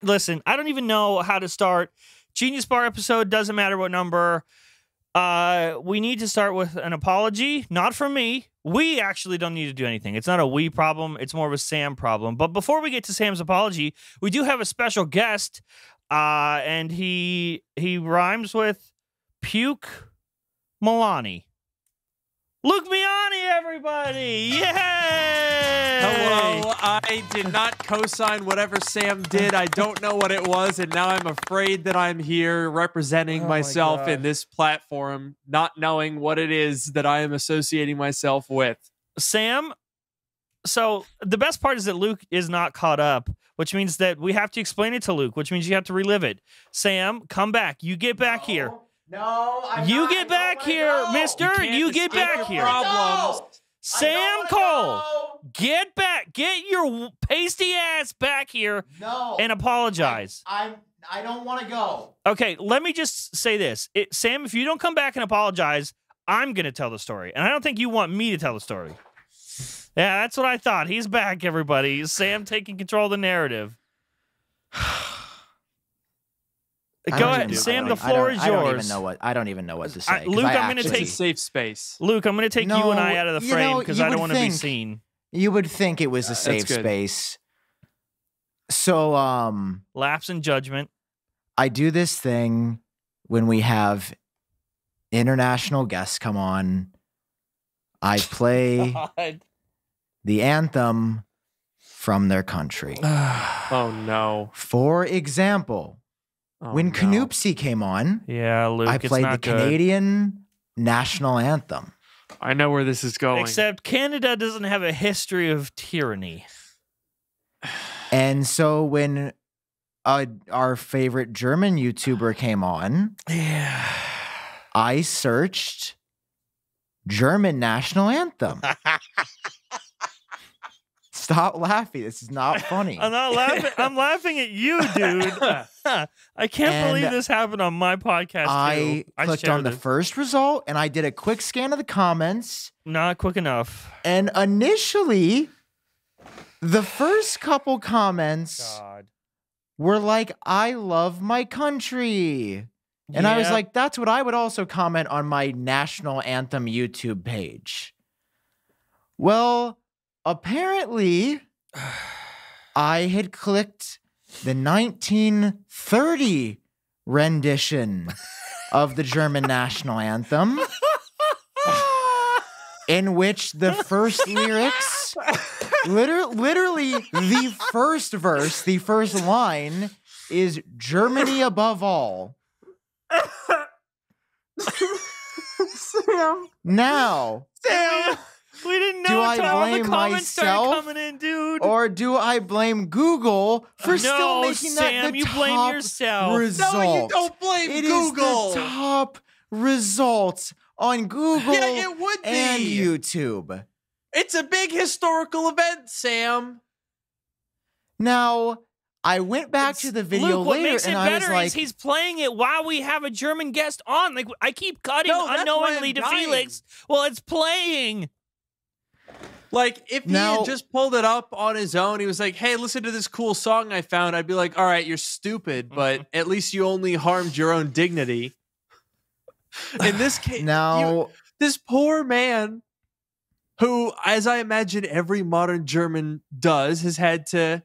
listen, I don't even know how to start. GeniusBar episode, doesn't matter what number. We need to start with an apology, not from me. We actually don't need to do anything. It's not a we problem. It's more of a Sam problem. But before we get to Sam's apology, we do have a special guest, and he rhymes with Puke Milani. Luke Miani, everybody! Yay! Hello. I did not co-sign whatever Sam did. I don't know what it was, and now I'm afraid that I'm here representing myself in this platform, not knowing what it is that I am associating myself with. Sam, so the best part is that Luke is not caught up, which means that we have to explain it to Luke, which means you have to relive it. Sam, come back. You get back here. No, You get back here, mister. You get back here. Problems. Sam Kohl, get back. Get your pasty ass back here and apologize. I don't want to go. Okay, let me just say this. Sam, if you don't come back and apologize, I'm going to tell the story. And I don't think you want me to tell the story. Yeah, that's what I thought. He's back, everybody. Sam taking control of the narrative. Go ahead, Sam. The floor is yours. I don't even know what to say. Luke, I'm going to take It's a safe space. Luke. I'm going to take you and I out of the frame because I don't want to be seen. You would think it was a safe space. So, lapse in judgment. I do this thing when we have international guests come on. I play the anthem from their country. Oh no! For example. When Canoopsy came on, Luke, I played the Canadian national anthem. I know where this is going. Except Canada doesn't have a history of tyranny. And so when our favorite German YouTuber came on, I searched German national anthem. Stop laughing. This is not funny. I'm not laughing. I'm laughing at you, dude. I can't believe this happened on my podcast. I clicked on the first result and I did a quick scan of the comments. Not quick enough. And initially, the first couple comments were like, I love my country. And I was like, that's what I would also comment on my national anthem YouTube page. Well, apparently, I had clicked the 1930 rendition of the German national anthem, in which the first lyrics, literally the first verse, the first line is Germany above all. Sam. Now, Sam. We didn't know do until I all the blame comments started myself, coming in, dude. or do I blame Google for still making Sam, that the you top blame yourself. result? No, you don't blame Google. It is the top result on Google it would be. and YouTube. It's a big historical event, Sam. Now, I went back to the video Luke, what later, makes it and I was better like, is he's playing it while we have a German guest on. Like I keep cutting unknowingly to Felix. Well, it's playing. Like, if he had just pulled it up on his own, he was like, hey, listen to this cool song I found, I'd be like, all right, you're stupid, but at least you only harmed your own dignity. In this case, this poor man, who, as I imagine every modern German does, has had to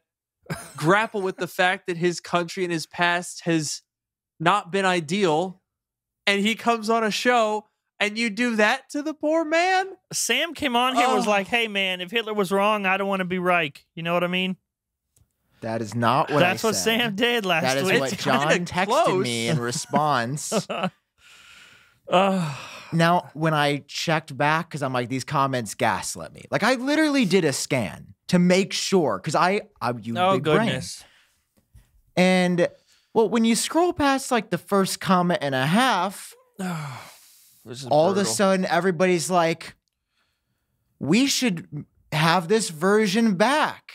grapple with the fact that his country and his past has not been ideal, and he comes on a show and you do that to the poor man? Sam came on here and was like, hey, man, if Hitler was wrong, I don't want to be Reich. You know what I mean? that is not what I That's what said. Sam did last That is week. what John texted me in response. Now, when I checked back, because I'm like, these comments gaslit me. Like, I literally did a scan to make sure, because you big goodness. Brain. And, well, when you scroll past, like, the first comment and a half, all of a sudden, everybody's like, we should have this version back.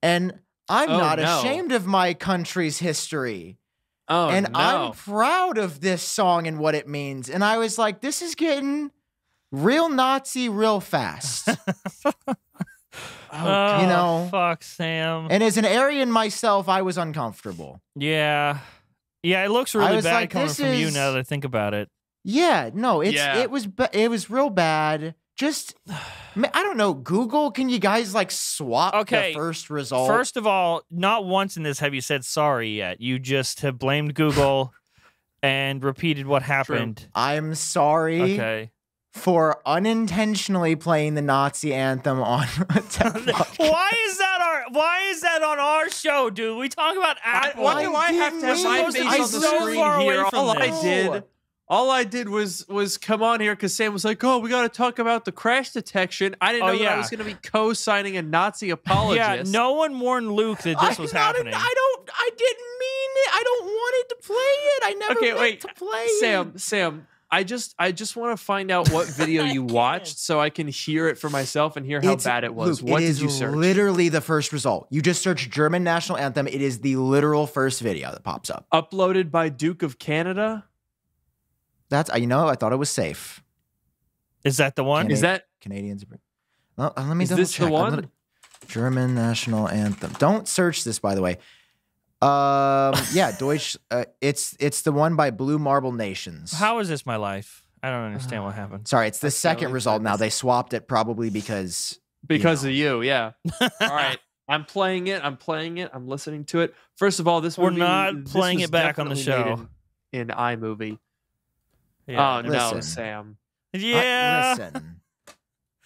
And I'm not ashamed of my country's history. I'm proud of this song and what it means. And I was like, this is getting real Nazi real fast. Oh, you know, fuck, Sam. And as an Aryan myself, I was uncomfortable. Yeah. Yeah, it looks really bad like, coming from you now that I think about it. Yeah, no, it was real bad. Just, I don't know, Google, can you guys like swap the first result? First of all, not once in this have you said sorry yet. You just have blamed Google and repeated what happened. True. I'm sorry for unintentionally playing the Nazi anthem on a tech podcast. Why is that on our show, dude? We talk about Apple. Why do I have to have my face on the screen here? All I did was come on here because Sam was like, "Oh, we got to talk about the crash detection." I didn't know that I was going to be co-signing a Nazi apologist. Yeah, no one warned Luke that this was happening. I didn't mean it. I don't want it to play it. I never meant to play it. Sam, I just want to find out what video you watched so I can hear it for myself and hear how bad it was. Luke, what did you search? Literally the first result. You just search German national anthem. It is the literal first video that pops up. Uploaded by Duke of Canada. That's, I thought it was safe. Is that the one? Is that Canadians? Well, let me double check. Is this the one? German national anthem. Don't search this, by the way. Yeah, Deutsch. It's the one by Blue Marble Nations. How is this my life? I don't understand what happened. Sorry, it's the second result now. They swapped it probably because of you. Yeah. All right. I'm playing it. I'm listening to it. First of all, we're not playing it back on the show in iMovie. Yeah. Oh, no, Sam. Yeah. Listen,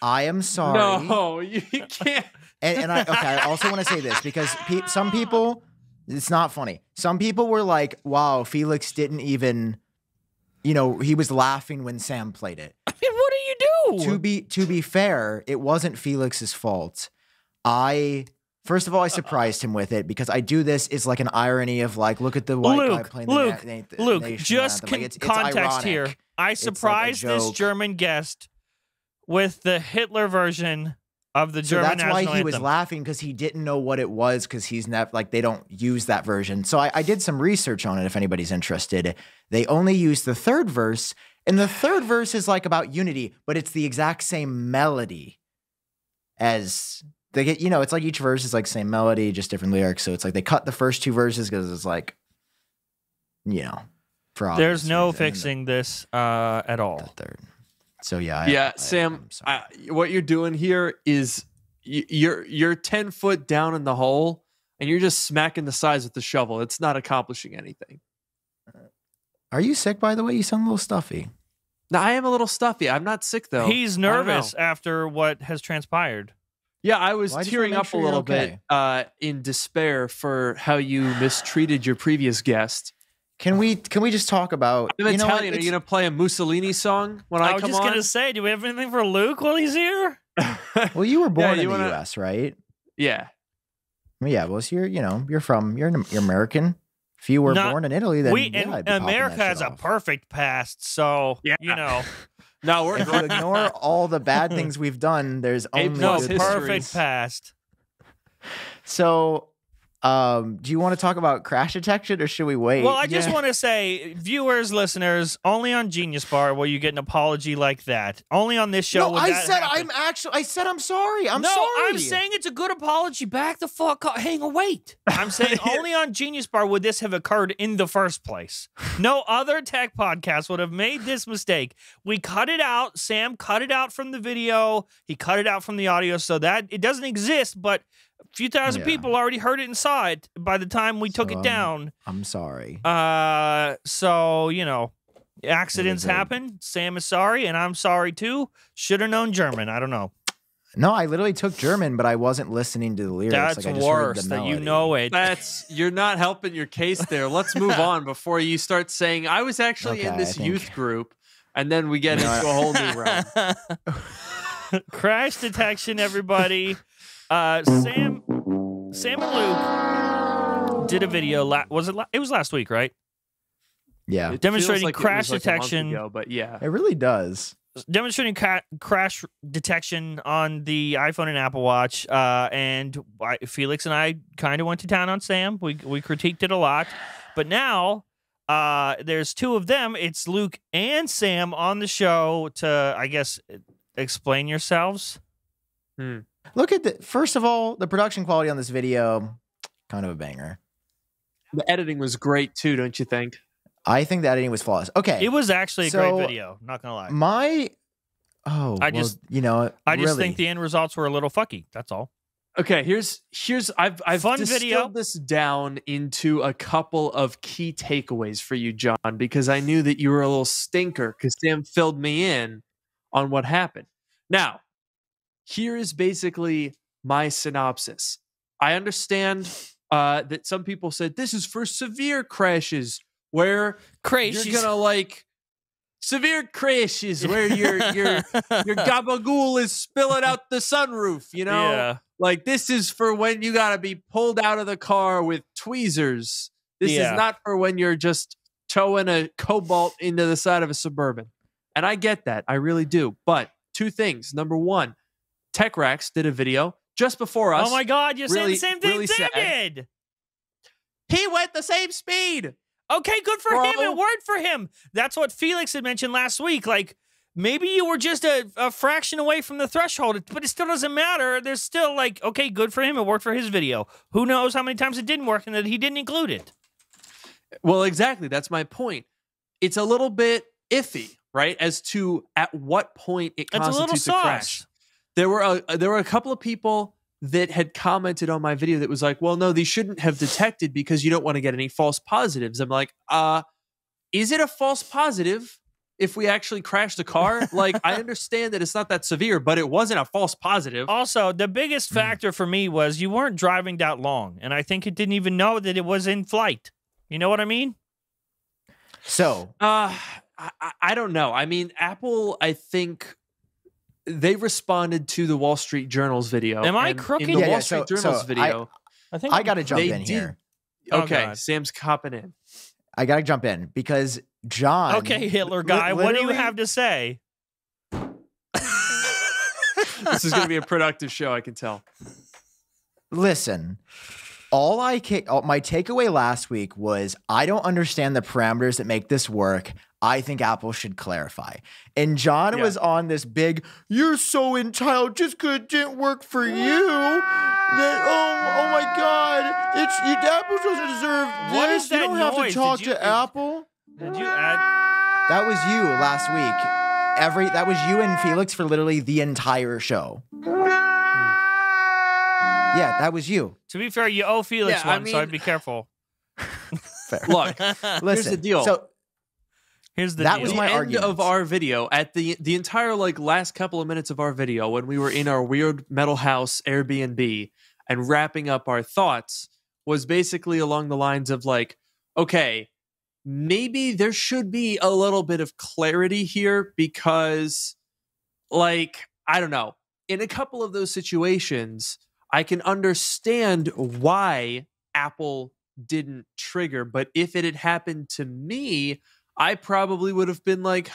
I am sorry. No, you can't. And I also want to say this because some people, it's not funny. Some people were like, wow, Felix didn't even, he was laughing when Sam played it. I mean, what do you do? To be fair, it wasn't Felix's fault. First of all, I surprised him with it because I do this is like an irony of like, look at the white guy playing the Luke, nation just anthem. It's context ironic. here. I surprised this German guest with the Hitler version of the German national anthem. That's why he was laughing because he didn't know what it was because he's they don't use that version. So I did some research on it if anybody's interested. They only use the third verse, and the third verse is like about unity, but it's the exact same melody as they get. It's like each verse is like same melody, just different lyrics. So it's like they cut the first two verses because it's like, for there's no fixing this at all. The third. So yeah, Sam. What you're doing here is you're 10 foot down in the hole, and you're just smacking the sides with the shovel. It's not accomplishing anything. Are you sick, by the way? You sound a little stuffy. No, I am a little stuffy. I'm not sick though. He's nervous after what has transpied. Yeah, I was tearing up a little bit in despair for how you mistreated your previous guest. Can we just talk about? I'm Italian. Are you gonna play a Mussolini song when I come on? I was just gonna say, do we have anything for Luke while he's here? Well, you were born in the U.S., right? Yeah. Yeah. Well, so you're American. If you were born in Italy, then America has a perfect past. So No, if you ignore all the bad things we've done, there's only a perfect past. So. Do you want to talk about crash detection or should we wait? Well, I just want to say, viewers, listeners, only on GeniusBar will you get an apology like that. Only on this show. No, I said I'm sorry. I'm sorry. I'm saying it's a good apology. Back the fuck up. Hang on, wait. I'm saying only on GeniusBar would this have occurred in the first place. No other tech podcast would have made this mistake. We cut it out. Sam cut it out from the video. He cut it out from the audio so that it doesn't exist, but a few thousand people already heard it and saw it by the time we took it down. I'm sorry. So, accidents happen. Sam is sorry, and I'm sorry too. Should have known German. I don't know. No, I literally took German, but I wasn't listening to the lyrics. That's I just worse heard the that melody. you know it. You're not helping your case there. Let's move on before you start saying, I was actually in this youth group, and then we get into a whole new realm. Crash detection, everybody. Sam and Luke did a video. It was last week, right? Yeah. Demonstrating like crash detection. Ago, but yeah, it really does. Demonstrating crash detection on the iPhone and Apple Watch. And Felix and I kind of went to town on Sam. We critiqued it a lot. But now there's two of them. It's Luke and Sam on the show to, I guess, explain yourselves. Look at first of all, the production quality on this video, kind of a banger. The editing was great too, don't you think? I think the editing was flawless. Okay. It was actually a great video, not going to lie. I just think the end results were a little fucky. That's all. Okay, here's I've Fun distilled video. this down into a couple of key takeaways for you, John, because I knew that you were a little stinker because Sam filled me in on what happened. Now, here is basically my synopsis. I understand that some people said this is for severe crashes where you're gonna like severe crashes where your gabagool is spilling out the sunroof, you know? Yeah. Like, this is for when you got to be pulled out of the car with tweezers. This is not for when you're just towing a Cobalt into the side of a Suburban. And I get that. I really do. But two things. Number one, Tech Racks did a video just before us. Oh, my God. You're saying the same thing really Sam sad. did. He went the same speed. Okay, good for him. It worked for him. That's what Felix had mentioned last week. Like, maybe you were just a fraction away from the threshold, but it still doesn't matter. There's still like, okay, good for him. It worked for his video. Who knows how many times it didn't work and that he didn't include it. Well, exactly. That's my point. It's a little bit iffy, right? As to at what point it constitutes a crash. There were a couple of people that had commented on my video that was like, well, no, these shouldn't have detected because you don't want to get any false positives. I'm like, is it a false positive if we actually crashed the car? Like, I understand that it's not that severe, but it wasn't a false positive. Also, the biggest factor for me was you weren't driving that long, and I think it didn't even know that it was in flight. You know what I mean? So, I don't know. I mean, Apple, I think they responded to the Wall Street Journal's video. Am I crooked? In the Wall Street Journal's video, I think I got to jump in here. Okay, God. Sam's copping in. I got to jump in because John. Okay, Hitler guy, what do you have to say? This is going to be a productive show, I can tell. Listen, my takeaway last week was I don't understand the parameters that make this work. I think Apple should clarify. And John was on this big, you're so entitled just because it didn't work for you. That, oh my God, Apple doesn't deserve this. What is that You don't have noise? to talk to Apple. Did you add? That was you last week. That was you and Felix for literally the entire show. Yeah, that was you. To be fair, you owe Felix one, so I'd be careful. Look, Listen, here's the deal. So here's the that deal. was my end argument of our video, at the entire like last couple of minutes of our video, when we were in our weird metal house Airbnb and wrapping up our thoughts, was basically along the lines of like, okay, maybe there should be a little bit of clarity here because, like, I don't know, in a couple of those situations, I can understand why Apple didn't trigger, but if it had happened to me, I probably would have been like,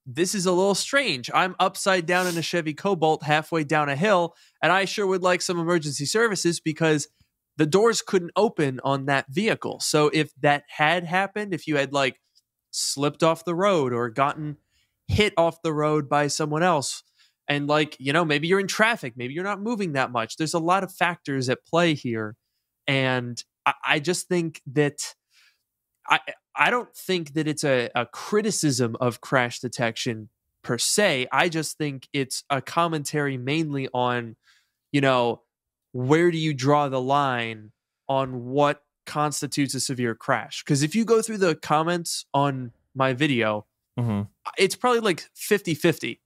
this is a little strange. I'm upside down in a Chevy Cobalt halfway down a hill, and I sure would like some emergency services because the doors couldn't open on that vehicle. So if that had happened, if you had like slipped off the road or gotten hit off the road by someone else, and like, you know, maybe you're in traffic, maybe you're not moving that much. There's a lot of factors at play here. And I just think that I don't think that it's a criticism of crash detection per se. I just think it's a commentary mainly on, you know, where do you draw the line on what constitutes a severe crash? Because if you go through the comments on my video, it's probably like 50-50.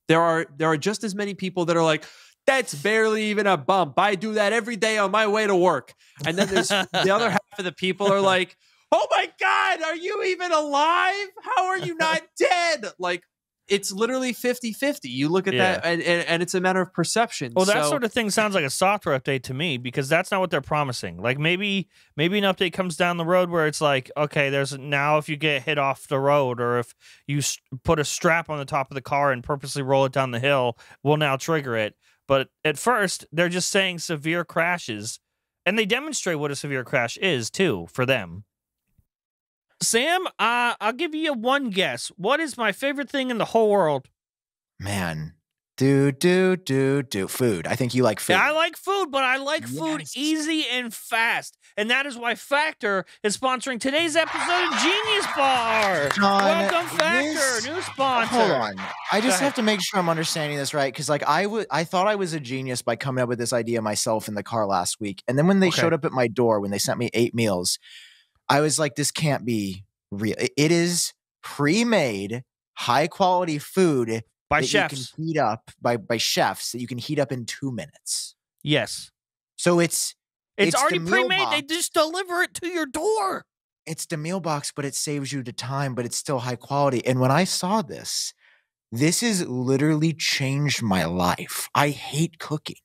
There are just as many people that are like, that's barely even a bump. I do that every day on my way to work. And then there's the other half of the people are like, oh my God, are you even alive? How are you not dead? Like, it's literally 50-50. You look at that and it's a matter of perception. Well, that sort of thing sounds like a software update to me because that's not what they're promising. Like maybe an update comes down the road where it's like, okay, there's now if you get hit off the road or if you put a strap on the top of the car and purposely roll it down the hill, we'll now trigger it. But at first, they're just saying severe crashes, and they demonstrate what a severe crash is, too, for them. Sam, I'll give you one guess. What is my favorite thing in the whole world? Man, Food. I think you like food. Yeah, I like food, but I like food easy and fast. And that is why Factor is sponsoring today's episode of Genius Bar. John, welcome, Factor, new sponsor. Hold on. I just have to make sure I'm understanding this right. Because like I thought I was a genius by coming up with this idea myself in the car last week. And then when they showed up at my door, when they sent me 8 meals, I was like, this can't be real. It is pre-made, high-quality food by that chefs. You can heat up by chefs that you can heat up in 2 minutes. Yes. So it's already pre-made. They just deliver it to your door. It's the meal box, but it saves you the time, but it's still high quality. And when I saw this has literally changed my life. I hate cooking.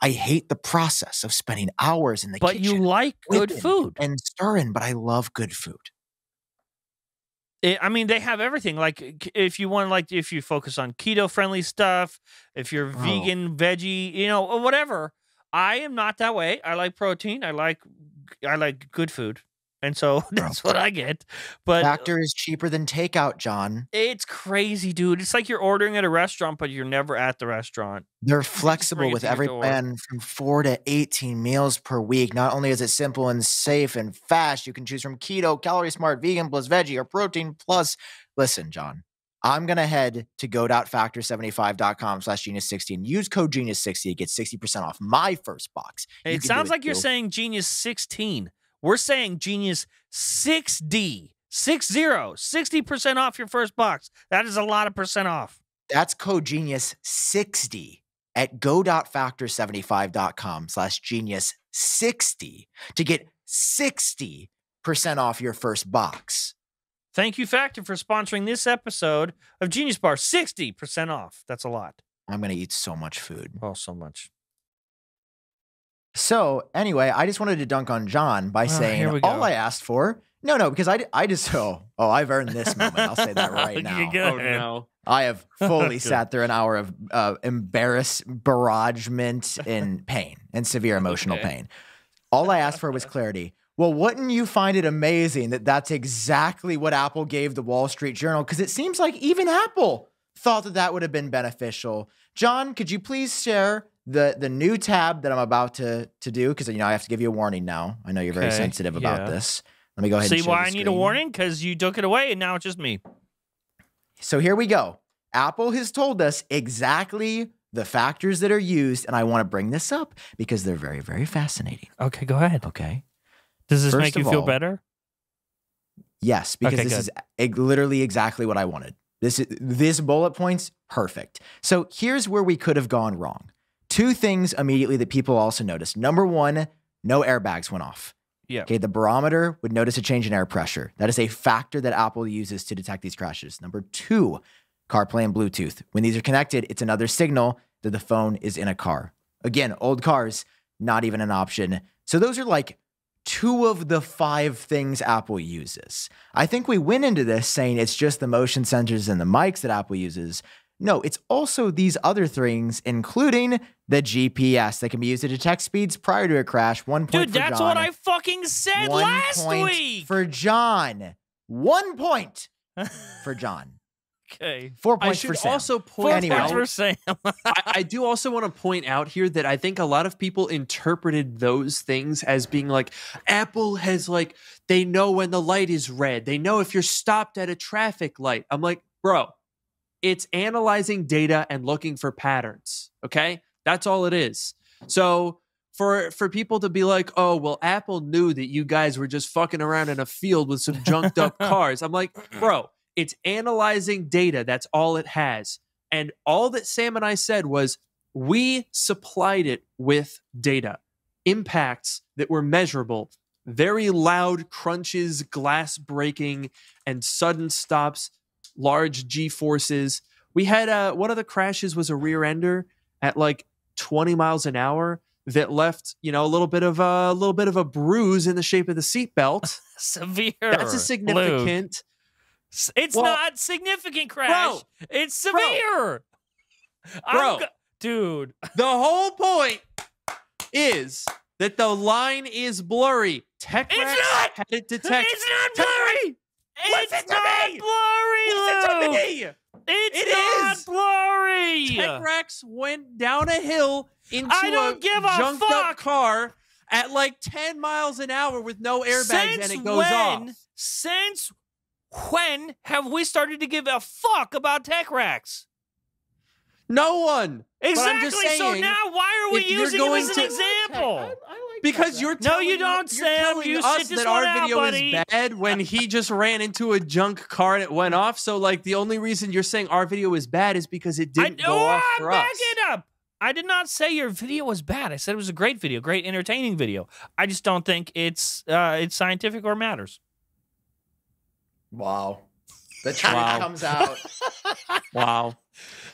I hate the process of spending hours in the kitchen. But you like good food. And stirring, but I love good food. I mean, they have everything. Like, if you want, like, if you focus on keto-friendly stuff, if you're vegan, veggie, you know, whatever. I am not that way. I like protein. I like good food. And so that's what I get. But Factor is cheaper than takeout, John. It's crazy, dude. It's like you're ordering at a restaurant, but you're never at the restaurant. They're flexible with every plan from 4 to 18 meals per week. Not only is it simple and safe and fast, you can choose from keto, calorie smart, vegan plus veggie, or protein plus. Listen, John, I'm going to head to go.factor75.com/genius60 and use code genius60 to get 60% off my first box. It sounds like you're saying Genius 16. We're saying Genius 6D, 60% off your first box. That is a lot of percent off. That's code genius60 at go.factor75.com/genius60 to get 60% off your first box. Thank you, Factor, for sponsoring this episode of Genius Bar. 60% off. That's a lot. I'm going to eat so much food. Oh, so much. So anyway, I just wanted to dunk on John by saying all I asked for. No, because I just I've earned this moment. I'll say that right now. Oh no, I have fully sat through an hour of barragement and pain and severe emotional pain. All I asked for was clarity. Well, wouldn't you find it amazing that that's exactly what Apple gave the Wall Street Journal? Because it seems like even Apple thought that would have been beneficial. John, could you please share the new tab that I'm about to do? Because, I have to give you a warning now. I know you're very sensitive about this. Let me go ahead and see why I need a warning? Because you took it away and now it's just me. So here we go. Apple has told us exactly the factors that are used, and I want to bring this up because they're very, very fascinating. Okay, go ahead. Okay. Does this make you feel better? Yes, because this is literally exactly what I wanted. This bullet points, perfect. So here's where we could have gone wrong. 2 things immediately that people also noticed. Number 1, no airbags went off. Yeah. Okay, the barometer would notice a change in air pressure. That is a factor that Apple uses to detect these crashes. Number 2, CarPlay and Bluetooth. When these are connected, it's another signal that the phone is in a car. Again, old cars, not even an option. So those are like 2 of the 5 things Apple uses. I think we went into this saying it's just the motion sensors and the mics that Apple uses. No, it's also these other things, including the GPS that can be used to detect speeds prior to a crash. 1 point for John. Dude, that's what I fucking said last week. For John. 1 point for John. Okay. 4 points for Sam. I should also point out. For Sam. I do also want to point out here that I think a lot of people interpreted those things as being like, Apple has they know when the light is red. They know if you're stopped at a traffic light. I'm like, bro, it's analyzing data and looking for patterns. Okay. That's all it is. So for people to be like, oh, well, Apple knew that you guys were just fucking around in a field with some junked up cars. I'm like, bro, it's analyzing data. That's all it has. And all that Sam and I said was we supplied it with data, impacts that were measurable, very loud crunches, glass breaking, and sudden stops, large G-forces. We had one of the crashes was a rear ender at 20 miles an hour that left, a little bit of a bruise in the shape of the seatbelt. Severe. That's a significant. Luke. It's not significant crash. Bro, it's severe. Dude. The whole point is that the line is blurry. Tech it's not. Had it detect. It's not blurry. It's not blurry, Luke. Listen to me. It's not blurry. Tech Rex went down a hill into I don't give a junked fuck. up car at like 10 miles an hour with no airbags, and it goes off. Since when have we started to give a fuck about Tech Rex? No one. Exactly. But I'm just saying, so now why are we if you're using him going as an to- example? Because you're No, telling, you don't, you're Sam. telling You us sit this that one our out, video buddy. is bad when he just ran into a junk car and it went off. So, like, the only reason you're saying our video is bad is because it didn't go off for us. Back it up. I did not say your video was bad. I said it was a great video, great entertaining video. I just don't think it's scientific or matters. Wow. The truth comes out. Wow.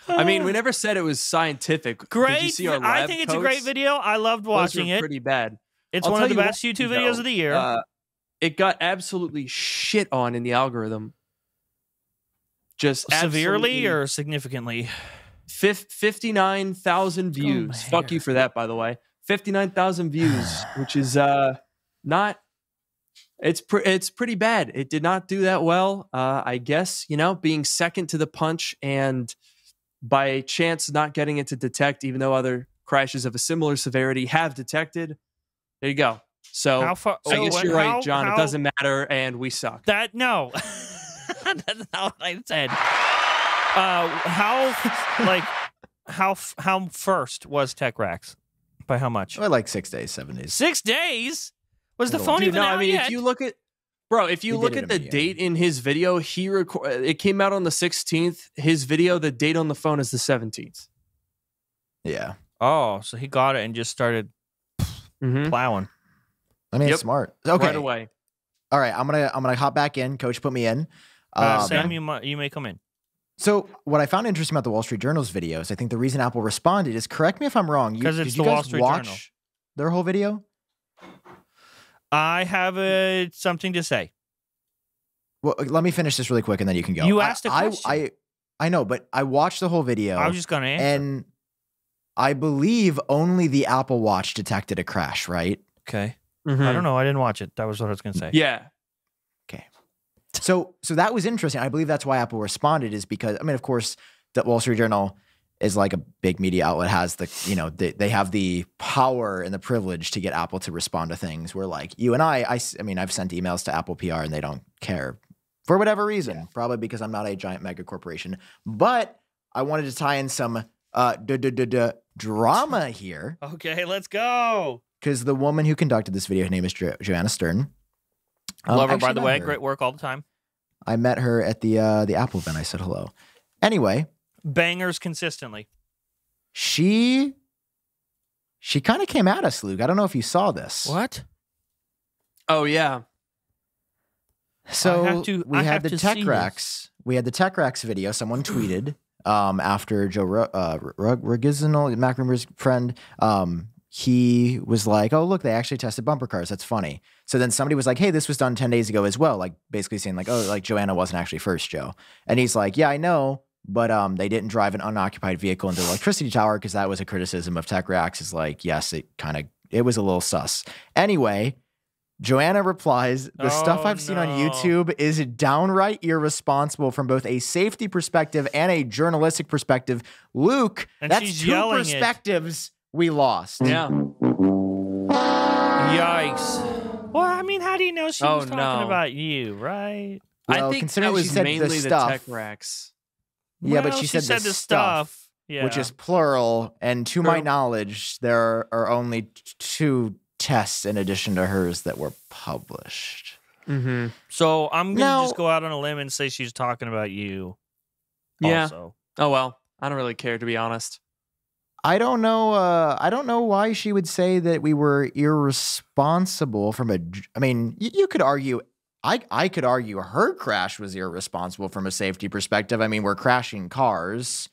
I mean, we never said it was scientific. Great. Did you see our lab I think it's a great coats? video. I loved watching Those were it. pretty bad. It's I'll one of tell the you best what, YouTube though, videos of the year. It got absolutely shit on in the algorithm. Just Severely or significantly? 59,000 views. Fuck you for that, by the way. 59,000 views, which is not. It's pretty bad. It did not do that well. I guess, being second to the punch and by chance not getting it to detect, even though other crashes of a similar severity have detected. There you go. So I guess you're right, John. It doesn't matter, and we suck. No. That's not what I said. How first was Tech Rex? By how much? Like 6 days, 7 days. 6 days? Was the phone even no, out I mean, yet? if you look at the date in his video, it came out on the 16th. His video, the date on the phone is the 17th. Yeah. Oh, so he got it and just started plowing. I mean, it's smart. Okay. Right away. All right, I'm gonna hop back in. Coach, put me in. Sam, you may come in. So what I found interesting about the Wall Street Journal's videos, I think the reason Apple responded is, correct me if I'm wrong. Because it's did you the guys Wall Street watch Journal. Their whole video? I have something to say. Well, let me finish this really quick, and then you can go. You asked a question. I know, but I watched the whole video. I was just going to answer. And I believe only the Apple Watch detected a crash, right? Okay. I don't know. I didn't watch it. That was what I was going to say. Yeah. Okay. So that was interesting. I believe that's why Apple responded, is because, I mean, of course, the Wall Street Journal is like a big media outlet, has the, they have the power and the privilege to get Apple to respond to things where, like, you and I mean, I've sent emails to Apple PR and they don't care for whatever reason, probably because I'm not a giant mega corporation. But I wanted to tie in some drama here. Okay, let's go. Because the woman who conducted this video, her name is Joanna Stern. Love her, by the way. Great work all the time. I met her at the Apple event. I said hello. Anyway. Bangers consistently. She kind of came at us, Luke. I don't know if you saw this. What? Oh, yeah. So we had the Tech Rex. We had the Tech Rex video. Someone tweeted after Joe Regizinal, Mac Rumor's friend, he was like, oh, look, they actually tested bumper cars. That's funny. So then somebody was like, hey, this was done 10 days ago as well. Like, basically saying like, oh, like Joanna wasn't actually first, Joe. And he's like, yeah, I know. But they didn't drive an unoccupied vehicle into the electricity tower, because that was a criticism of Tech Rex. Is like, yes, it was a little sus. Anyway, Joanna replies, the stuff I've seen on YouTube is downright irresponsible from both a safety perspective and a journalistic perspective. Luke, and that's two perspectives we lost. Yeah. Yikes. Well, I mean, how do you know she was talking about you, right? Well, I think considering that was she said mainly the the stuff. Tech Rex. Yeah, well, but she said the stuff, yeah. which is plural. And to my knowledge, there are only 2 tests in addition to hers that were published. Mm-hmm. So I'm going to just go out on a limb and say she's talking about you. Yeah. Also. Oh, well, I don't really care, to be honest. I don't know. I don't know why she would say that we were irresponsible from I mean, you could argue. I could argue her crash was irresponsible from a safety perspective. I mean, we're crashing cars,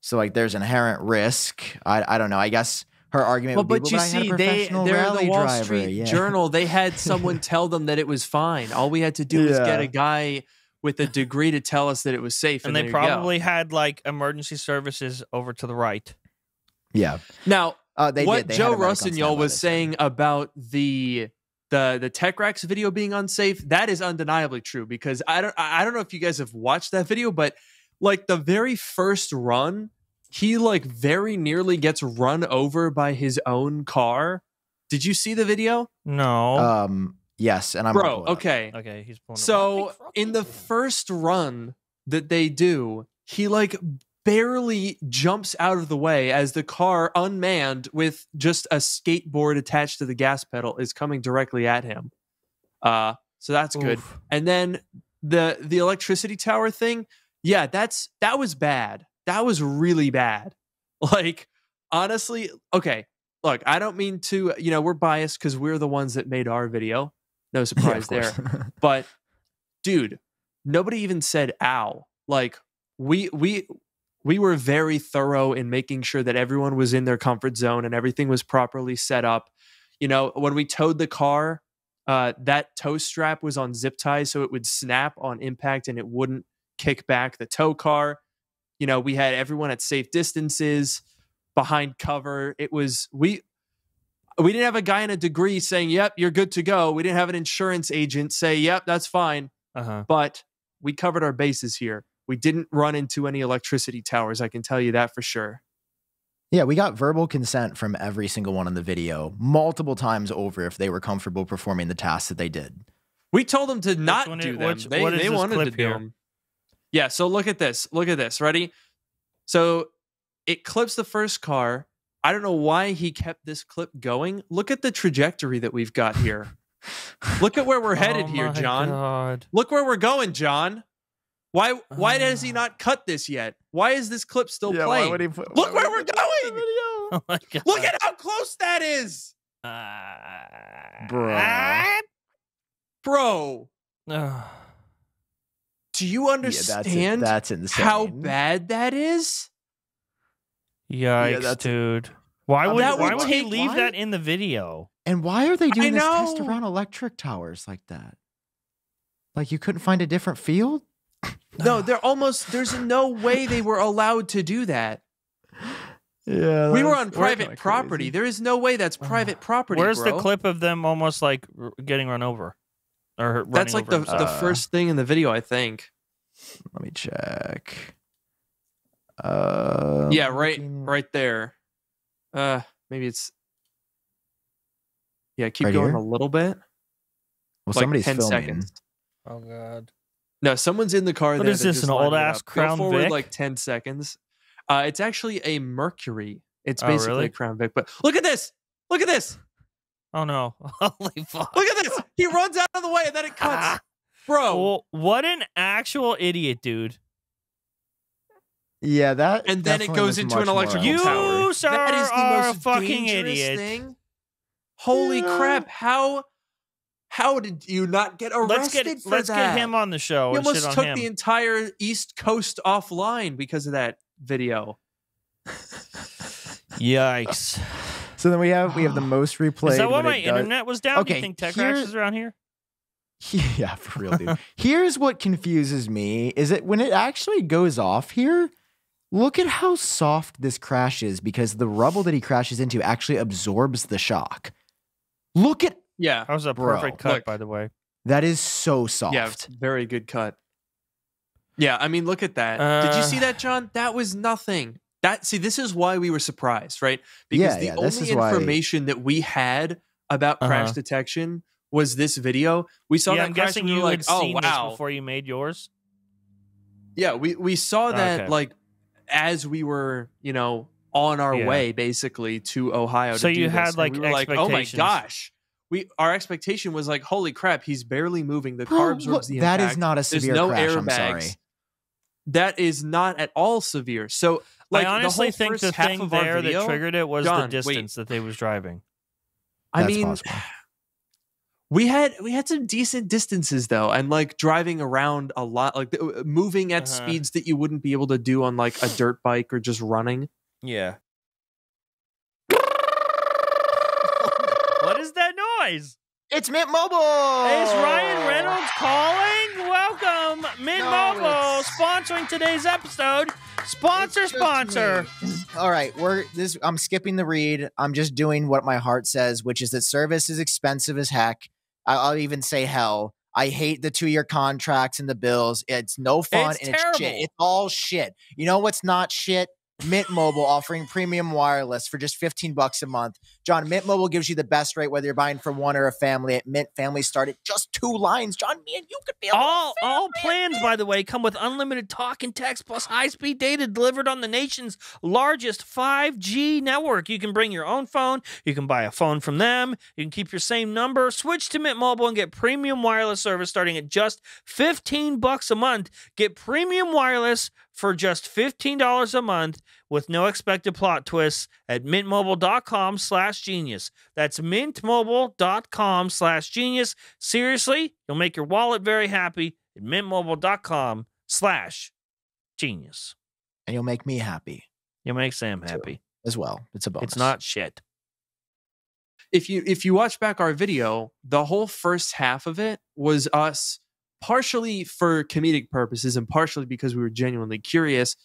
so like there's inherent risk. I don't know. I guess her argument would be, but you see, they're the Wall Street Journal. They had someone tell them that it was fine. All we had to do was get a guy with a degree to tell us that it was safe. And they probably had like emergency services over to the right. Yeah. Now, what Joe Rossignol was saying about the Tech Rex video being unsafe, that is undeniably true, because I don't know if you guys have watched that video, but like the very first run, he like very nearly gets run over by his own car. Did you see the video? No. Yes, and I'm Bro, okay. Okay, he's pulling So in the first run that they do, he like barely jumps out of the way as the car, unmanned with just a skateboard attached to the gas pedal, is coming directly at him. So that's good. And then the electricity tower thing, yeah, that was bad. That was really bad. Like, honestly, okay, look, I don't mean to, we're biased because we're the ones that made our video. No surprise there. But dude, nobody even said ow. Like, we were very thorough in making sure that everyone was in their comfort zone and everything was properly set up. When we towed the car, that tow strap was on zip ties so it would snap on impact and it wouldn't kick back the tow car. We had everyone at safe distances behind cover. It was we didn't have a guy in a degree saying, "Yep, you're good to go." We didn't have an insurance agent say, "Yep, that's fine." But we covered our bases here. We didn't run into any electricity towers. I can tell you that for sure. Yeah, we got verbal consent from every single one in the video multiple times over if they were comfortable performing the tasks that they did. We told them to not do them. They wanted to do them. Yeah, so look at this. Look at this. Ready? So it clips the first car. I don't know why he kept this clip going. Look at the trajectory that we've got here. Look at where we're headed here, John. God. Look where we're going, John. Why has he not cut this yet? Why is this clip still playing? Look where we're going. Oh my God. Look at how close that is. Bro. Do you understand that's insane. how bad that is? Yikes, dude. Why would he leave that in the video? And why are they doing this test around electric towers like that? Like you couldn't find a different field? No, there's no way they were allowed to do that. Yeah, we were on private property. There is no way that's private property. Where's the clip of them almost like getting run over? Or that's like the first thing in the video, I think. Let me check. Yeah, right there. Maybe it's. Yeah, keep going a little bit. Well, somebody's 10 filming. seconds. Oh God. No, someone's in the car. What is this? An old ass Crown Go forward Vic? like 10 seconds. It's actually a Mercury. It's basically really? a Crown Vic. But look at this. Look at this. Oh no! Holy fuck! Look at this. He runs out of the way and then it cuts. Bro, well, what an actual idiot, dude. Yeah, that. And then it goes into an electrical tower. You, sir, that is the are most a fucking dangerous idiot. thing. Holy crap! How did you not get arrested for let's that? get him on the show. You and almost shit on took him. the entire East Coast offline because of that video. Yikes! So then we have the most replayed. Is that why my internet was down? Do you think Tech Rax is around here? Yeah, for real, dude. Here's what confuses me is that when it actually goes off here, look at how soft this crash is because the rubble that he crashes into actually absorbs the shock. Look at that was a perfect cut, by the way. That is so soft. Yeah, very good cut. Yeah, I mean, look at that. Did you see that, John? That was nothing. This is why we were surprised, right? Because the only information that we had about crash detection was this video. We saw that I'm crash guessing and we you were like, had oh, seen wow. this before you made yours? Yeah, we saw that like as we were, on our way basically to Ohio. So to do you this. had And like we were like, oh my gosh. Our expectation was like, holy crap, he's barely moving. The car absorbs the impact. That is not a severe crash. I'm sorry. That is not at all severe. So like, I honestly think the thing there video, that triggered it was the distance that they was driving. I mean, we had some decent distances though, and like driving around a lot, like moving at speeds that you wouldn't be able to do on like a dirt bike or just running. Yeah. What is that noise? It's MintMobile. Is Ryan Reynolds calling? Welcome, MintMobile, sponsoring today's episode. Sponsor. All right, I'm skipping the read. I'm just doing what my heart says, which is that service is expensive as heck. I'll even say hell. I hate the 2-year contracts and the bills. It's no fun. It's and terrible. It's shit. It's all shit. You know what's not shit? Mint Mobile offering premium wireless for just $15 a month. John, Mint Mobile gives you the best rate whether you're buying for one or a family. At Mint, families start at just 2 lines. John, me and you could be all plans, by the way, come with unlimited talk and text plus high-speed data delivered on the nation's largest 5G network. You can bring your own phone. You can buy a phone from them. You can keep your same number. Switch to Mint Mobile and get premium wireless service starting at just $15 a month. Get premium wireless for just $15 a month with no expected plot twists at mintmobile.com/genius. That's mintmobile.com/genius. Seriously, you'll make your wallet very happy at mintmobile.com/genius. And you'll make me happy. You'll make Sam happy as well. It's a bonus. It's not shit. If you watch back our video, the whole first half of it was us partially for comedic purposes and partially because we were genuinely curious,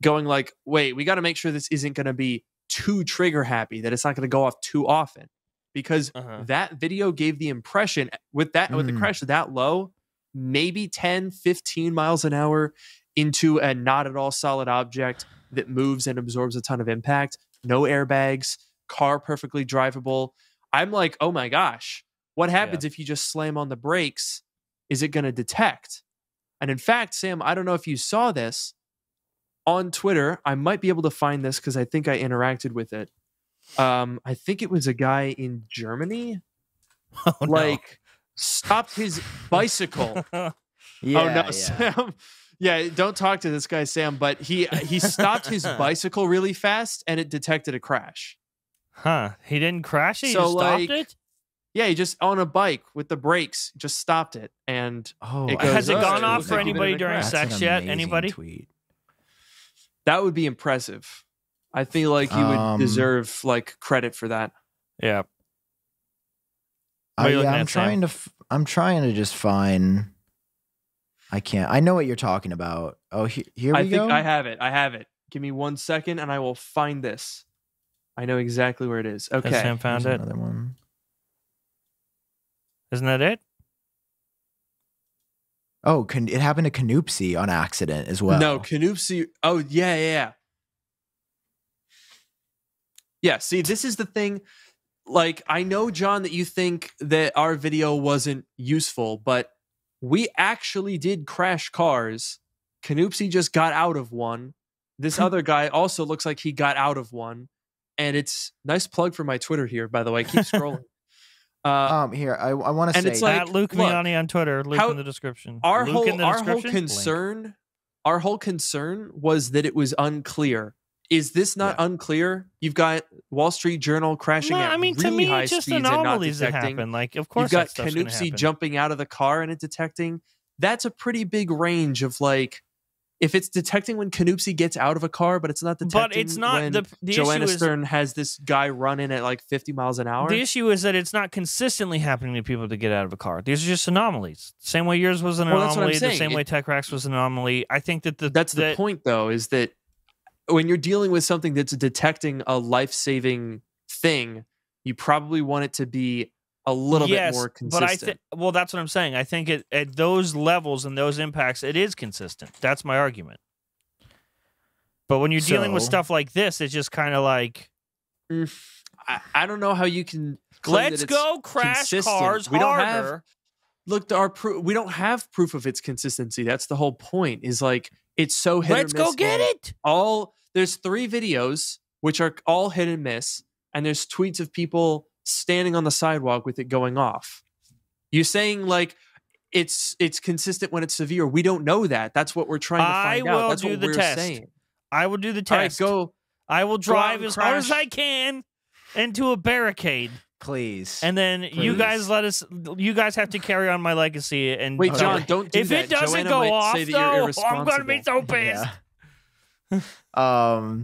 going like, wait, we got to make sure this isn't going to be too trigger happy, that it's not going to go off too often, because that video gave the impression with the crash that low, maybe 10, 15 miles an hour into a not at all solid object that moves and absorbs a ton of impact, no airbags, car perfectly drivable. I'm like, oh my gosh, what happens if you just slam on the brakes? Is it going to detect? And in fact, Sam, I don't know if you saw this on Twitter. I might be able to find this because I think I interacted with it. I think it was a guy in Germany, stopped his bicycle. Sam. Yeah, don't talk to this guy, Sam. But he stopped his bicycle really fast, and it detected a crash. Huh? He didn't crash it. He just stopped it. Yeah, he just on a bike with the brakes just stopped it, and has it gone off for anybody during sex yet? Anybody? Tweet. That would be impressive. I feel like you would deserve like credit for that. Yeah. I'm trying to just find. I can't. I know what you're talking about. Oh, here we go. I think I have it. Give me 1 second, and I will find this. I know exactly where it is. Okay, Sam found it. Another one. Isn't that it? Oh, it happened to Canoopsy on accident as well. No, Canoopsy. Oh, yeah. Yeah, see, this is the thing. Like, I know, John, that you think that our video wasn't useful, but we actually did crash cars. Canoopsy just got out of one. This other guy also looks like he got out of one. And it's nice plug for my Twitter here, by the way. Keep scrolling. Here, I want to say it's like, at Luke Miani on Twitter. Luke in the description. Our whole concern was that it was unclear. Is this not unclear? You've got Wall Street Journal crashing at really to me, high just speeds anomalies and not that detecting. happen. Like, of course, you've got Canoopsy jumping out of the car and it detecting. That's a pretty big range of like. If it's detecting when Canoopsy gets out of a car, but it's not detecting but it's not, when the Joanna Stern has this guy running at like 50 miles an hour. The issue is that it's not consistently happening to people to get out of a car. These are just anomalies. Same way yours was an anomaly, the same way TechRax was an anomaly. I think that that's the point, though, is that when you're dealing with something that's detecting a life-saving thing, you probably want it to be a little bit more consistent. But that's what I'm saying. I think at those levels and those impacts, it is consistent. That's my argument. But when you're dealing with stuff like this, it's just kind of like... I don't know how you can let's go crash cars harder. We don't have proof of its consistency. That's the whole point, is like, it's so hit or miss. Let's go get it! There's 3 videos, which are all hit and miss, and there's tweets of people standing on the sidewalk with it going off. You're saying like it's consistent when it's severe. We don't know that. That's what we're trying to find out. That's what we're saying. I will do the test. All right, go. I will drive as hard as I can into a barricade. Please. And then you guys have to carry on my legacy. And wait, John, don't do if that. it doesn't Joanna go off, though, I'm going to be so pissed. Yeah.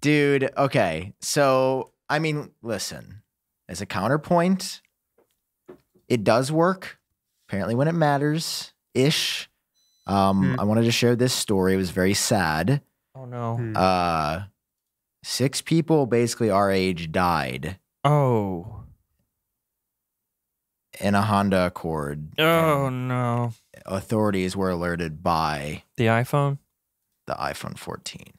Dude, okay. So, I mean, listen. As a counterpoint, it does work. Apparently when it matters, ish. I wanted to share this story. It was very sad. Oh, no. 6 people basically our age died. Oh. in a Honda Accord. Oh no! Authorities were alerted by the iPhone 14.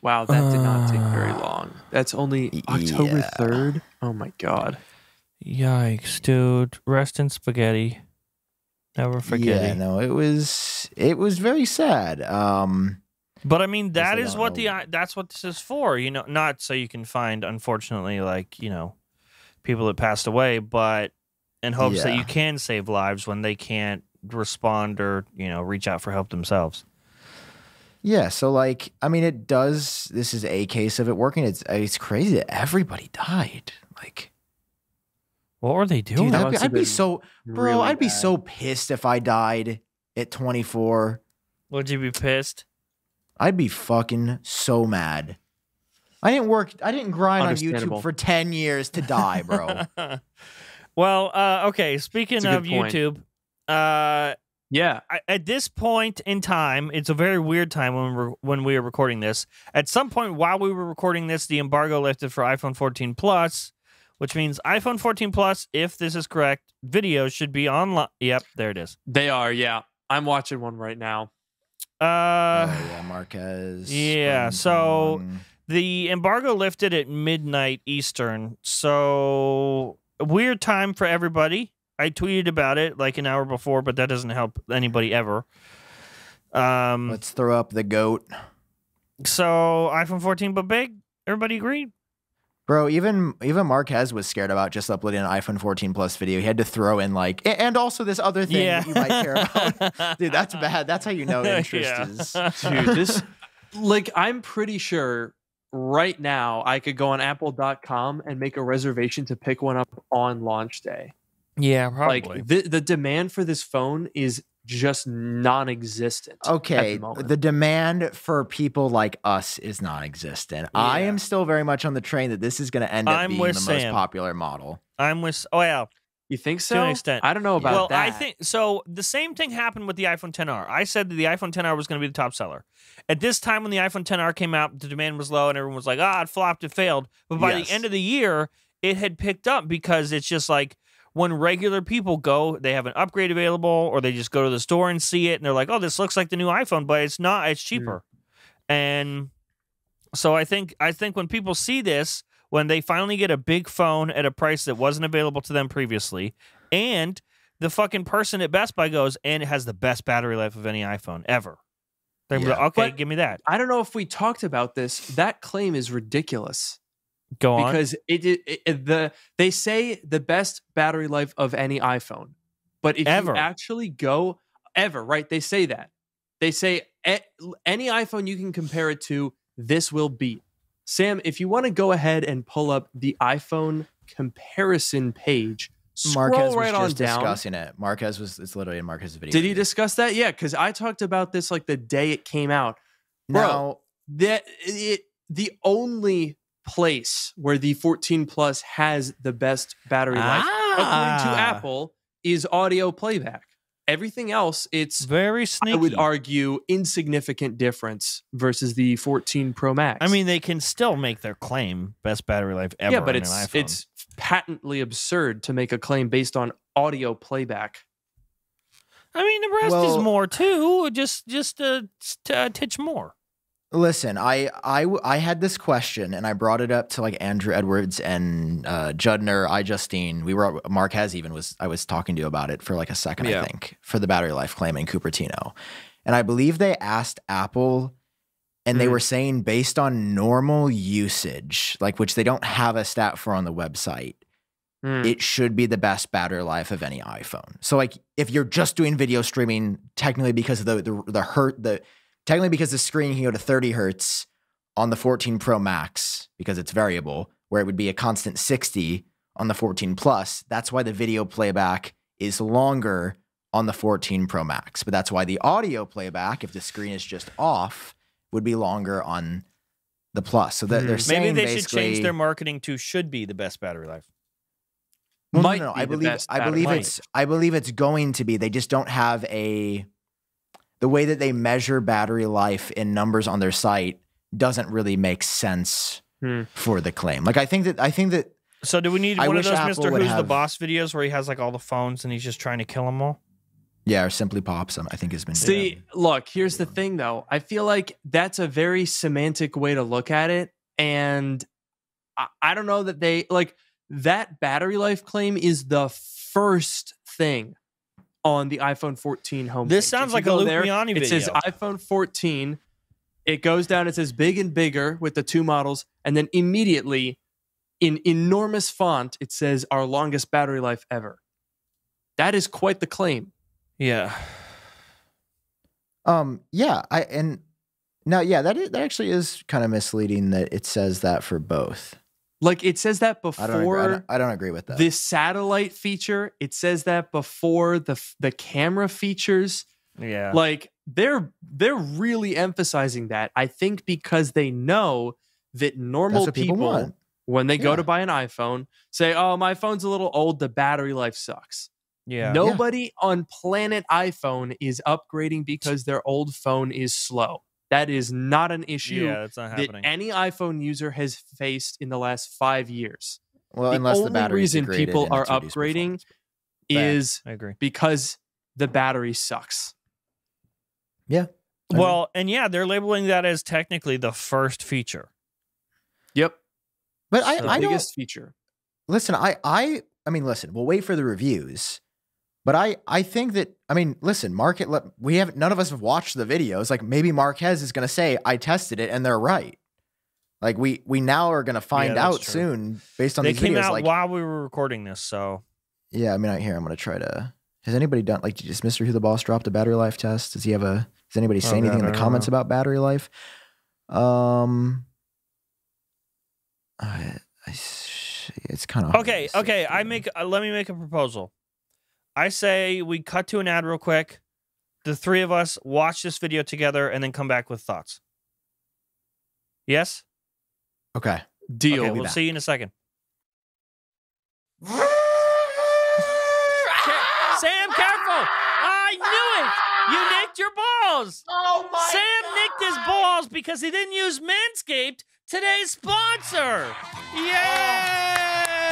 Wow, that did not take very long. That's only October 3rd. Oh my god! Yikes, dude! Rest in spaghetti. Never forget. Yeah, no, it was very sad. But I mean, that is what that's what this is for. You know, not so you can find, unfortunately, like, you know, people that passed away, but in hopes that you can save lives when they can't respond or, you know, reach out for help themselves. Yeah, so like, I mean, it does. This is a case of it working. It's crazy that everybody died. Like, what were they doing? Dude, I'd be so, bro. Really I'd be so pissed if I died at 24. Would you be pissed? I'd be fucking so mad. I didn't grind on YouTube for 10 years to die, bro. Well, okay. Speaking of YouTube, yeah. At this point in time, it's a very weird time when we were recording this. At some point while we were recording this, the embargo lifted for iPhone 14 Plus, which means iPhone 14 Plus, if this is correct, videos should be online. Yep, there it is. They are, yeah. I'm watching one right now. Yeah, Marquez. Yeah, so the embargo lifted at midnight Eastern. So weird time for everybody. I tweeted about it like an hour before, but that doesn't help anybody ever. Let's throw up the GOAT. So iPhone 14 but big. Everybody agreed? Bro, even Marquez was scared about just uploading an iPhone 14 Plus video. He had to throw in like, and also this other thing that you might care about. Dude, that's bad. That's how you know interest is. Dude, this, like, I'm pretty sure right now I could go on apple.com and make a reservation to pick one up on launch day. Yeah, probably. Like, the demand for this phone is just non-existent. Okay, the demand for people like us is non-existent. Yeah. I am still very much on the train that this is going to end up being the most popular model. I'm with. Oh yeah, you think so? To an extent, I don't know about that. I think so. The same thing happened with the iPhone XR. I said that the iPhone XR was going to be the top seller. At this time, when the iPhone XR came out, the demand was low, and everyone was like, it flopped, it failed. But by the end of the year, it had picked up because it's just like, when regular people go, they have an upgrade available, or they just go to the store and see it, and they're like, "Oh, this looks like the new iPhone," but it's not. It's cheaper. And so I think when people see this, when they finally get a big phone at a price that wasn't available to them previously, and the fucking person at Best Buy goes, and it has the best battery life of any iPhone ever. They're like, okay, give me that. I don't know if we talked about this. That claim is ridiculous. Go on. Because they say the best battery life of any iPhone. But if you actually go right? They say that. They say any iPhone you can compare it to, this will beat. Sam, if you want to go ahead and pull up the iPhone comparison page, Marquez right was on down. Discussing it. It's literally in Marquez's video. Did he discuss that? Yeah, because I talked about this like the day it came out. Bro, the only place where the 14 Plus has the best battery life, according to Apple, is audio playback. Everything else, it's very sneaky. I would argue insignificant difference versus the 14 Pro Max. I mean, they can still make their claim best battery life ever. Yeah, but in an iPhone. It's patently absurd to make a claim based on audio playback. I mean, the rest is more too. Just a titch more. Listen, I had this question and I brought it up to like Andrew Edwards and Judner, Justine. Marquez even I was talking to you about it for like a second, I think, for the battery life claim in Cupertino. And I believe they asked Apple and they were saying based on normal usage, like which they don't have a stat for on the website, it should be the best battery life of any iPhone. So like if you're just doing video streaming, technically because of technically, because the screen can go to 30 hertz on the 14 Pro Max because it's variable, where it would be a constant 60 on the 14 Plus. That's why the video playback is longer on the 14 Pro Max. But that's why the audio playback, if the screen is just off, would be longer on the Plus. So they're saying maybe they should change their marketing to should be the best battery life. Well, no. I believe it's going to be. They just don't have the way that they measure battery life in numbers on their site doesn't really make sense for the claim. Like I think that So do we need I one of wish those Apple Mr. would Who's the have- Boss videos where he has like all the phones and he's just trying to kill them all? Yeah, or Simply Pops, I think has been. See, look, here's the thing, though. I feel like that's a very semantic way to look at it. And I don't know that they, like, that battery life claim is the first thing on the iPhone 14 homepage. This sounds like a Luke Miani video. It says iPhone 14. It goes down, it says big and bigger with the two models. And then immediately, in enormous font, it says our longest battery life ever. That is quite the claim. Yeah. Yeah, that actually is kind of misleading that it says that for both. Like, it says that before I don't agree with that. This satellite feature, it says that before the camera features. Yeah. Like, they're really emphasizing that. I think because they know that normal people when they go to buy an iPhone, say, "Oh, my phone's a little old, the battery life sucks." Yeah. Nobody on planet iPhone is upgrading because their old phone is slow. That is not an issue that's not happening. that any iPhone user has faced in the last 5 years. Well, the unless only the battery reason people are upgrading is I agree. because the battery sucks. Yeah. Well, and yeah, they're labeling that as technically the first feature. Yep. But the biggest feature. Listen, I mean, listen, we'll wait for the reviews. But I think that, I mean, listen, none of us have watched the videos. Like, maybe Marquez is going to say, I tested it and they're right. Like, we now are going to find out soon based on these videos. They came out while we were recording this, so. Yeah, I mean, I'm going to try to, has anybody done, like, does Mr. Who the Boss drop the battery life test? Does anybody say anything in the comments about battery life? It's kind of Okay. Let me make a proposal. I say we cut to an ad real quick. The three of us watch this video together and then come back with thoughts. Yes? Okay. Deal. Okay, we'll see you in a second. Sam, careful! I knew it! You nicked your balls! Oh my Sam nicked his balls because he didn't use Manscaped, today's sponsor! Yay!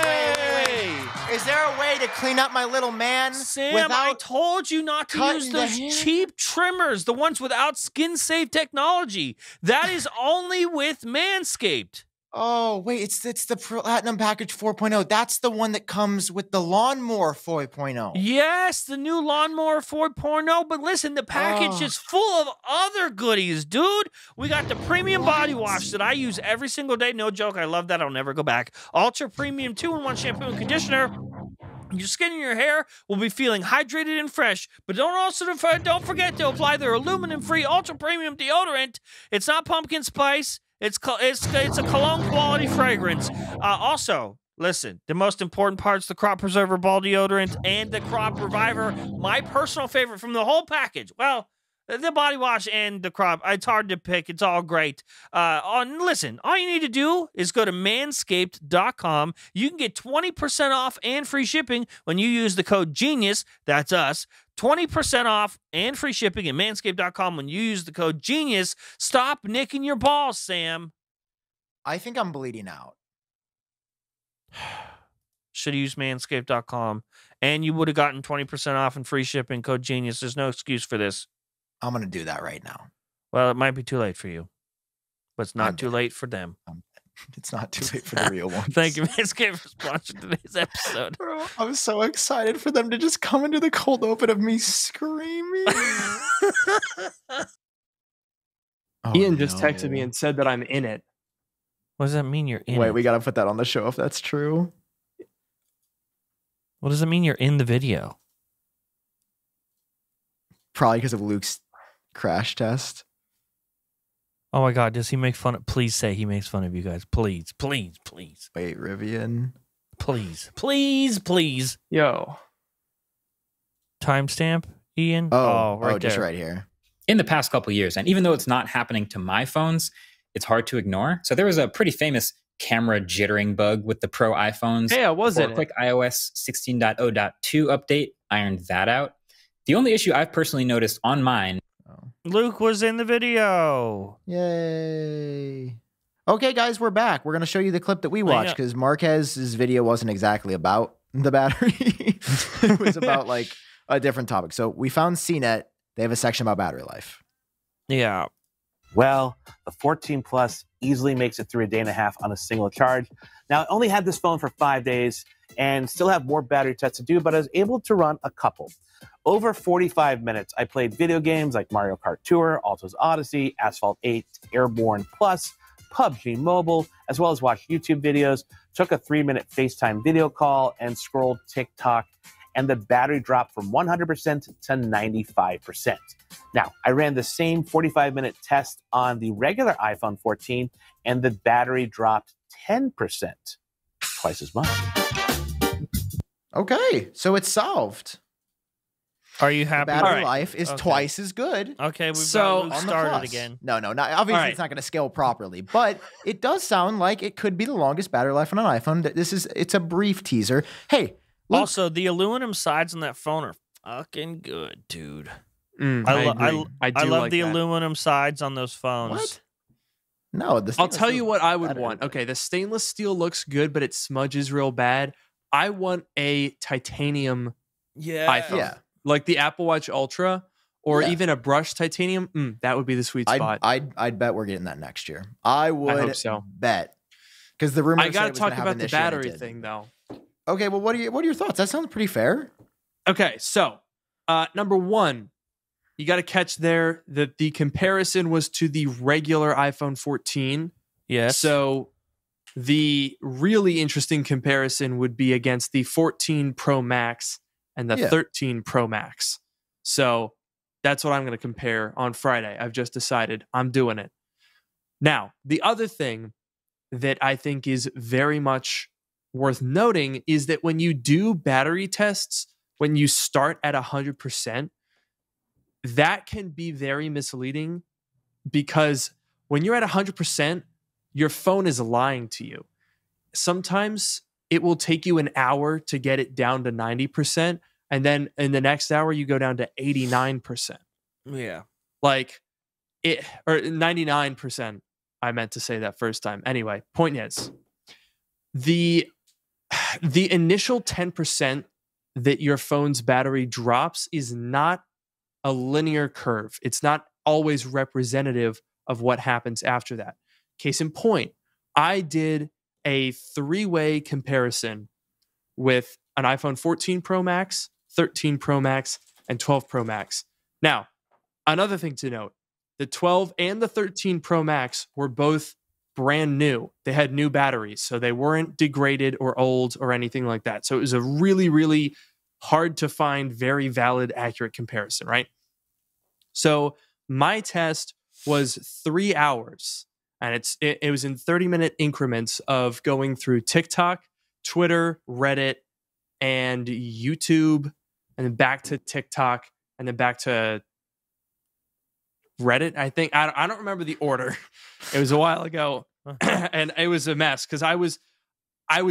Wait. Is there a way to clean up my little man? Sam, I told you not to use those cheap trimmers, the ones without skin-safe technology. That is only with Manscaped. Oh, wait, it's the Platinum Package 4.0. That's the one that comes with the Lawnmower 4.0. Yes, the new Lawnmower 4.0. But listen, the package is full of other goodies, dude. We got the premium body wash that I use every single day. No joke. I love that. I'll never go back. Ultra premium 2-in-1 shampoo and conditioner. Your skin and your hair will be feeling hydrated and fresh, but don't forget to apply their aluminum-free ultra premium deodorant. It's not pumpkin spice. It's a cologne quality fragrance. Also, listen, the most important parts: the crop preserver ball deodorant and the crop reviver. My personal favorite from the whole package. Well, the body wash and the crop. It's hard to pick. It's all great. Listen, all you need to do is go to manscaped.com. You can get 20% off and free shipping when you use the code GENIUS. That's us. 20% off and free shipping at manscaped.com when you use the code GENIUS. Stop nicking your balls, Sam. I think I'm bleeding out. Should have used manscaped.com, and you would have gotten 20% off and free shipping, code GENIUS. There's no excuse for this. I'm going to do that right now. Well, it might be too late for you, but it's not too late for them. It's not too late for the real ones. Thank you, Manscaped, for sponsoring today's episode. Bro, I'm so excited for them to just come into the cold open of me screaming. Ian just texted me and said that I'm in it. What does that mean you're in it? Wait, we got to put that on the show if that's true. What does it mean you're in the video? Probably because of Luke's crash test. Oh my God, does he make fun of? Please say he makes fun of you guys. Please, please, please. Wait, Rivian. Please, please, please. Yo. Timestamp, Ian? Right there. Just right here. In the past couple of years, and even though it's not happening to my phones, it's hard to ignore. So there was a pretty famous camera jittering bug with the Pro iPhones. Yeah, was it? Quick iOS 16.0.2 update ironed that out. The only issue I've personally noticed on mine. Luke was in the video. Yay. Okay, guys, we're back. We're going to show you the clip that we watched because Marquez's video wasn't exactly about the battery. It was about like a different topic. So we found CNET. They have a section about battery life. Yeah. Well, the 14 Plus easily makes it through a day and a half on a single charge. Now, I only had this phone for 5 days and still have more battery tests to do, but I was able to run a couple. Over 45 minutes, I played video games like Mario Kart Tour, Alto's Odyssey, Asphalt 8, Airborne Plus, PUBG Mobile, as well as watched YouTube videos, took a 3-minute FaceTime video call, and scrolled TikTok, and the battery dropped from 100% to 95%. Now, I ran the same 45-minute test on the regular iPhone 14, and the battery dropped 10%, twice as much. Okay, so it's solved. Are you happy? Battery life is twice as good. Okay, we've got Luke started again. No, obviously it's not going to scale properly, but it does sound like it could be the longest battery life on an iPhone. It's a brief teaser. Hey, Luke, also the aluminum sides on that phone are fucking good, dude. I love the aluminum sides on those phones. What? No, I'll tell you what I would want. Okay, the stainless steel looks good, but it smudges real bad. I want a titanium iPhone. Yeah. Like the Apple Watch Ultra or even a brushed titanium. That would be the sweet spot. I'd bet we're getting that next year. I hope so. Bet. Because the rumor I got to talk about the battery thing, though. Okay, well, what are your thoughts? That sounds pretty fair. Okay, so number one, you got to catch there that the comparison was to the regular iPhone 14. Yes. So the really interesting comparison would be against the 14 Pro Max and the 13 Pro Max. So that's what I'm going to compare on Friday. I've just decided I'm doing it. Now, the other thing that I think is very much worth noting is that when you do battery tests, when you start at 100%, that can be very misleading because when you're at 100%, your phone is lying to you. Sometimes it will take you an hour to get it down to 90%. And then in the next hour, you go down to 89%. Yeah. Like it, or 99%. I meant to say that first time. Anyway, point is, the initial 10% that your phone's battery drops is not a linear curve. It's not always representative of what happens after that. Case in point, I did a 3-way comparison with an iPhone 14 Pro Max, 13 Pro Max, and 12 Pro Max. Now, another thing to note, the 12 and the 13 Pro Max were both brand new. They had new batteries, so they weren't degraded or old or anything like that. So it was a really, really hard to find, very valid, accurate comparison, right? So my test was 3 hours, and it was in 30-minute increments of going through TikTok, Twitter, Reddit, and YouTube, and then back to TikTok, and then back to Reddit, I think. I don't remember the order. It was a while ago, and it was a mess because I was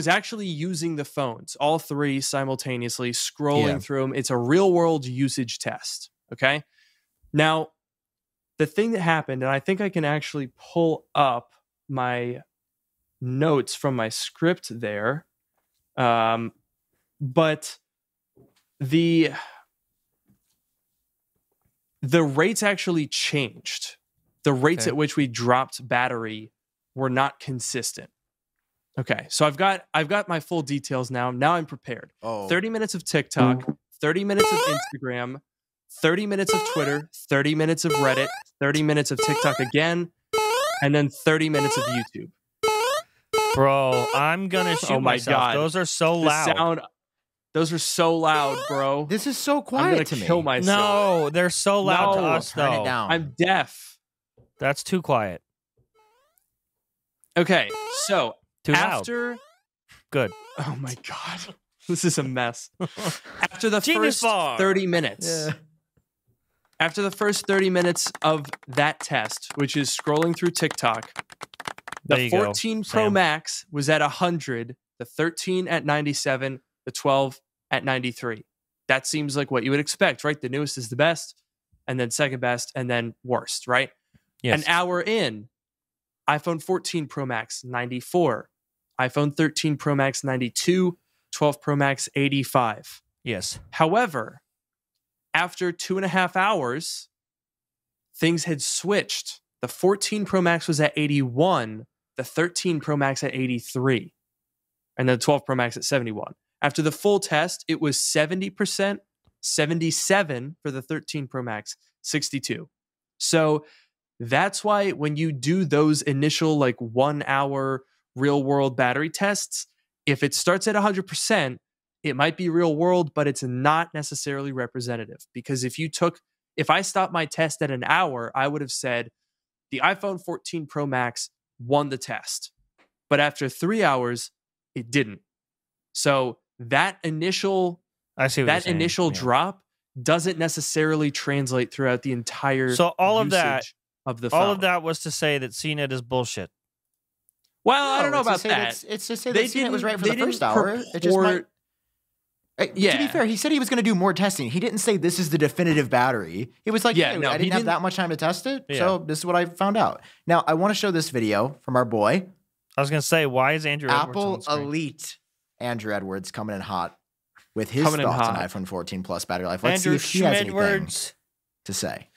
actually using the phones, all three simultaneously, scrolling through them. It's a real-world usage test, okay? Now, the thing that happened, and I think I can actually pull up my notes from my script there, but the rates actually changed. The rates at which we dropped battery were not consistent. Okay, so I've got my full details now. Now I'm prepared. 30 minutes of TikTok, 30 minutes of Instagram, 30 minutes of Twitter, 30 minutes of Reddit, 30 minutes of TikTok again, and then 30 minutes of YouTube. Bro, I'm gonna shoot myself. God. Those are so loud. Those are so loud, bro. This is so quiet I'm gonna to me. kill myself. No, they're so loud to us, Turn though. it down. I'm deaf. That's too quiet. Okay, so Too after loud. Good. Oh my God. This is a mess. After the first GeniusBar. 30 minutes. After the first 30 minutes of that test, which is scrolling through TikTok, the 14 Pro Max was at 100, the 13 at 97, the 12 at 93. That seems like what you would expect, right? The newest is the best, and then second best, and then worst, right? Yes. An hour in, iPhone 14 Pro Max, 94. iPhone 13 Pro Max, 92. 12 Pro Max, 85. Yes. However, after 2.5 hours, things had switched. The 14 Pro Max was at 81, the 13 Pro Max at 83, and the 12 Pro Max at 71. After the full test, it was 70%, 77 for the 13 Pro Max, 62. So that's why when you do those initial 1 hour real world battery tests, if it starts at 100%, it might be real world, but it's not necessarily representative. Because if I stopped my test at an hour, I would have said the iPhone 14 Pro Max won the test. But after 3 hours, it didn't. So that initial drop doesn't necessarily translate throughout the entire so all of that of the phone. All of that was to say that CNET is bullshit. Well, I don't know about that. It's to say that CNET was right for the first hour. It just might. To be fair, he said he was going to do more testing. He didn't say this is the definitive battery. He was like, I didn't have that much time to test it, so this is what I found out. Now, I want to show this video from our boy. I was going to say, why is Andrew Edwards Apple on the screen? Elite Andrew Edwards coming in hot with his thoughts on iPhone 14 Plus battery life. Let's see if he has anything to say.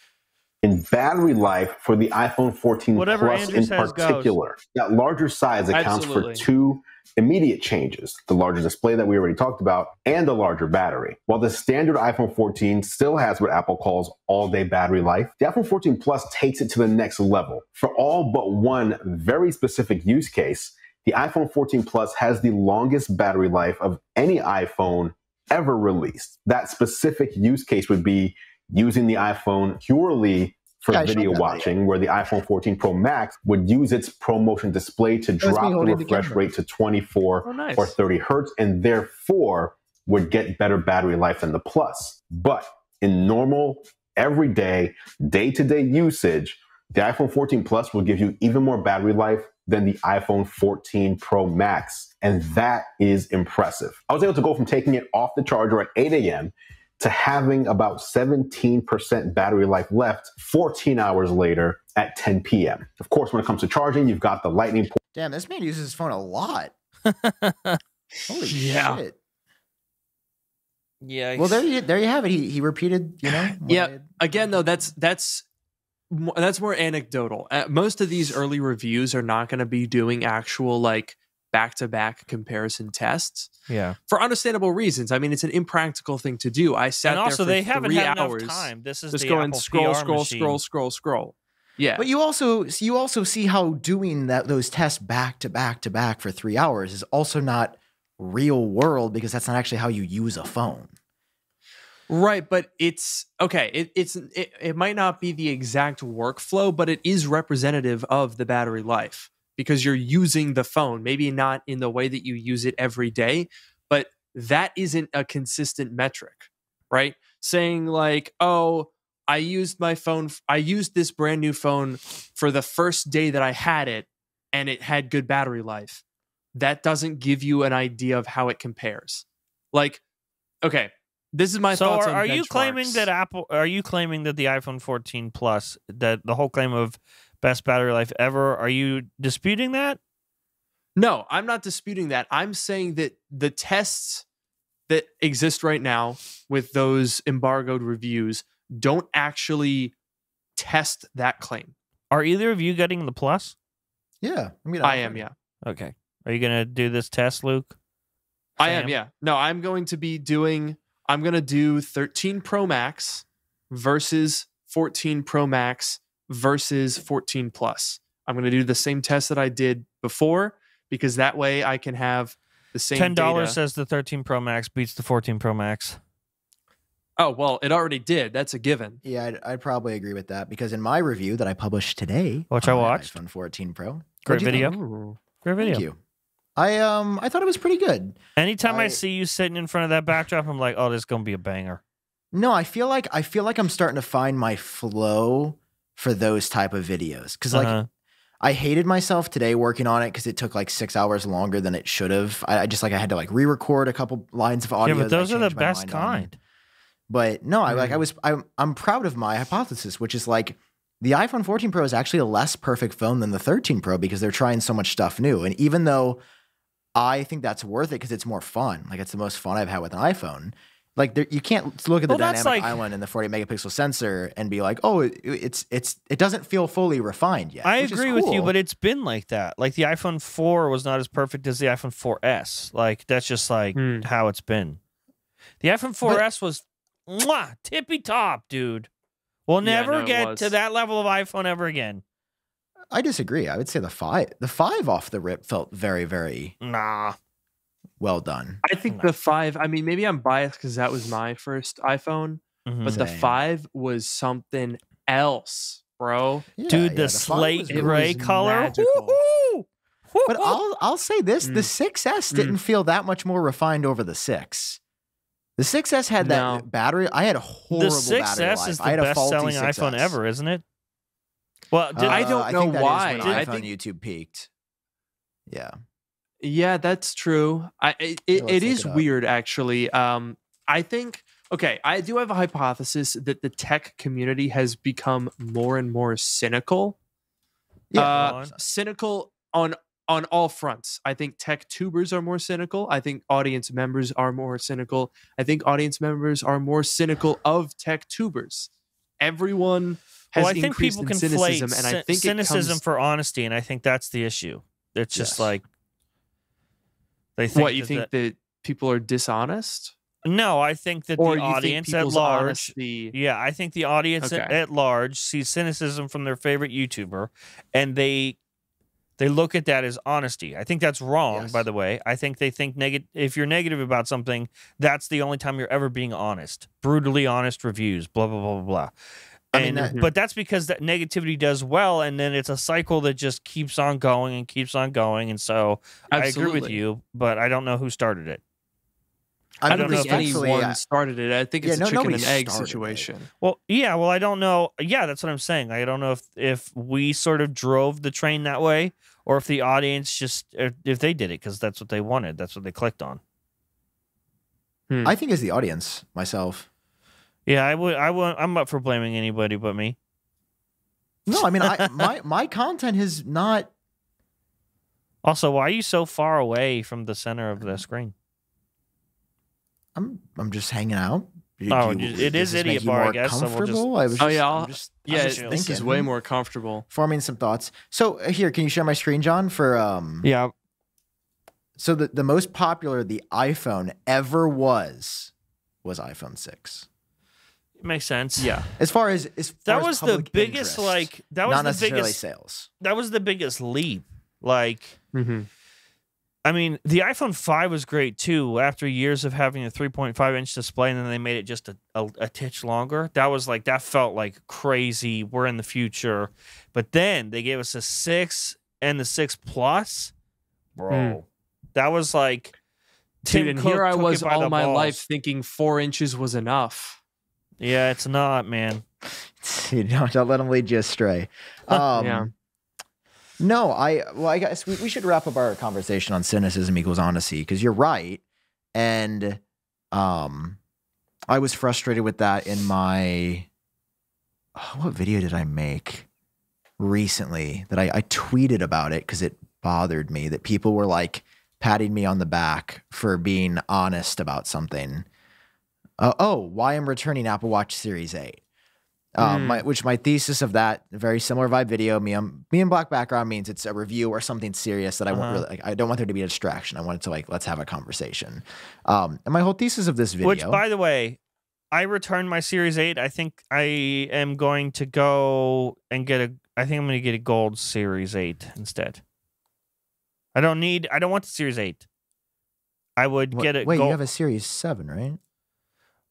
In battery life for the iPhone 14 Plus in particular, that larger size accounts for two immediate changes: the larger display that we already talked about and the larger battery. While the standard iPhone 14 still has what Apple calls all-day battery life, the iPhone 14 Plus takes it to the next level. For all but one very specific use case, the iPhone 14 Plus has the longest battery life of any iPhone ever released. That specific use case would be using the iPhone purely for video watching, where the iPhone 14 Pro Max would use its ProMotion display to drop the refresh rate to 24 or 30 hertz, and therefore would get better battery life than the Plus. But in normal, everyday, day-to-day usage, the iPhone 14 Plus will give you even more battery life than the iPhone 14 Pro Max, and that is impressive. I was able to go from taking it off the charger at 8 a.m. to having about 17% battery life left 14 hours later at 10 p.m. Of course, when it comes to charging, you've got the lightning port. Damn, this man uses his phone a lot. Holy shit. Yeah. Well, there you have it. He repeated, Yeah. Again, though, that's more anecdotal. Most of these early reviews are not going to be doing actual back-to-back comparison tests. Yeah. For understandable reasons. I mean, it's an impractical thing to do. I sat there for they haven't 3 had hours. Enough time. This is just the going Apple scroll. Yeah. But you also see how doing those tests back to back for 3 hours is also not real world, because that's not actually how you use a phone. Right, but it's okay. It might not be the exact workflow, but it is representative of the battery life, because you're using the phone, maybe not in the way that you use it every day, but that isn't a consistent metric, right? Saying I used this brand new phone for the first day that I had it and it had good battery life. That doesn't give you an idea of how it compares. Okay, this is my thoughts on benchmarks. Are you claiming that the iPhone 14 Plus, that the whole claim of best battery life ever, are you disputing that? No, I'm not disputing that. I'm saying that the tests that exist right now with those embargoed reviews don't actually test that claim. Are either of you getting the Plus? Yeah. I am, yeah. Okay. Are you going to do this test, Luke? I am, yeah. No, I'm going to do 13 Pro Max versus 14 Pro Max versus 14 Plus. I'm going to do the same test that I did before, because that way I can have the same $10 data. says the 13 Pro Max beats the 14 Pro Max. Oh, well, it already did. That's a given. Yeah, I'd probably agree with that, because in my review that I published today, which I watched, iPhone 14 Pro, great video. Great video. Thank you. I thought it was pretty good. Anytime I see you sitting in front of that backdrop, I'm like, oh, this is gonna be a banger. No, I feel like I'm starting to find my flow for those type of videos, because I hated myself today working on it because it took 6 hours longer than it should have. I had to re-record a couple lines of audio. Yeah, but those are the best kind. But no, I'm proud of my hypothesis, which is the the iPhone 14 Pro is actually a less perfect phone than the 13 Pro because they're trying so much stuff new. And even though I think that's worth it because it's more fun, like it's the most fun I've had with an iPhone. Like you can't look at the dynamic island and the 40 megapixel sensor and be like, oh, it doesn't feel fully refined yet. I agree with you, but it's been like that. Like the iPhone 4 was not as perfect as the iPhone 4S. Like that's just like how it's been. The iPhone 4S was tippy top, dude. We'll never get to that level of iPhone ever again. I disagree. I would say the 5 off the rip felt very, very well done. I think the 5, I mean, maybe I'm biased because that was my first iPhone, but the 5 was something else, bro. Yeah, dude, the slate gray color. But I'll say this, the 6S didn't feel that much more refined over the 6. The 6S had that battery. I had a horrible battery life. The 6S is the best-selling iPhone ever, isn't it? Well, I don't know why. I think YouTube peaked. Yeah. Yeah, that's true. It is weird, actually. I think, okay, I do have a hypothesis that the tech community has become more and more cynical. Cynical on all fronts. I think tech tubers are more cynical. I think audience members are more cynical. I think audience members are more cynical of tech tubers. Everyone has increased in cynicism, and I think cynicism for honesty, and I think that's the issue. It's just like they think. What you think that people are dishonest? No, I think that the audience at large. Yeah, I think the audience at large sees cynicism from their favorite YouTuber, and they look at that as honesty. I think that's wrong, by the way. I think they think if you're negative about something, that's the only time you're ever being honest. Brutally honest reviews, blah, blah, blah, blah, blah. But that's because that negativity does well, and then it's a cycle that just keeps on going and keeps on going. And so I agree with you, but I don't know who started it. I don't think anyone started it. I think it's a chicken and egg situation. Well, I don't know. Yeah, that's what I'm saying. I don't know if we sort of drove the train that way, or if the audience if they did it because that's what they wanted. That's what they clicked on. I think it's the audience myself. Yeah, I'm up for blaming anybody but me. No, I mean, my content is not. Also, why are you so far away from the center of the screen? I'm just hanging out. It is Idiot Bar, I guess. This is way more comfortable. Forming some thoughts. So here, can you share my screen, John? Yeah. So the most popular the iPhone ever was iPhone 6. It makes sense. Yeah. As far as that was the biggest interest, that was not the necessarily biggest sales. That was the biggest leap. I mean, the iPhone 5 was great too. After years of having a 3.5-inch display, and then they made it just a titch longer. That felt like crazy. We're in the future. But then they gave us a 6 and the 6 Plus. Bro, that was like Tim Cook here I was all my life thinking 4 inches was enough. Yeah, it's not, man. Don't let them lead you astray. No, I guess we should wrap up our conversation on cynicism equals honesty, because you're right. And I was frustrated with that in my what video did I make recently that I tweeted about it because it bothered me that people were like patting me on the back for being honest about something. Why I'm returning Apple Watch Series 8. My thesis of that very similar vibe video, me in black background, means it's a review or something serious that I won't really. I don't want there to be a distraction. I want it to let's have a conversation. And my whole thesis of this video, which by the way, I returned my Series 8. I think I am going to go and I think I'm going to get a gold Series 8 instead. I don't want the Series 8. I would get it. Wait, you have a Series 7, right?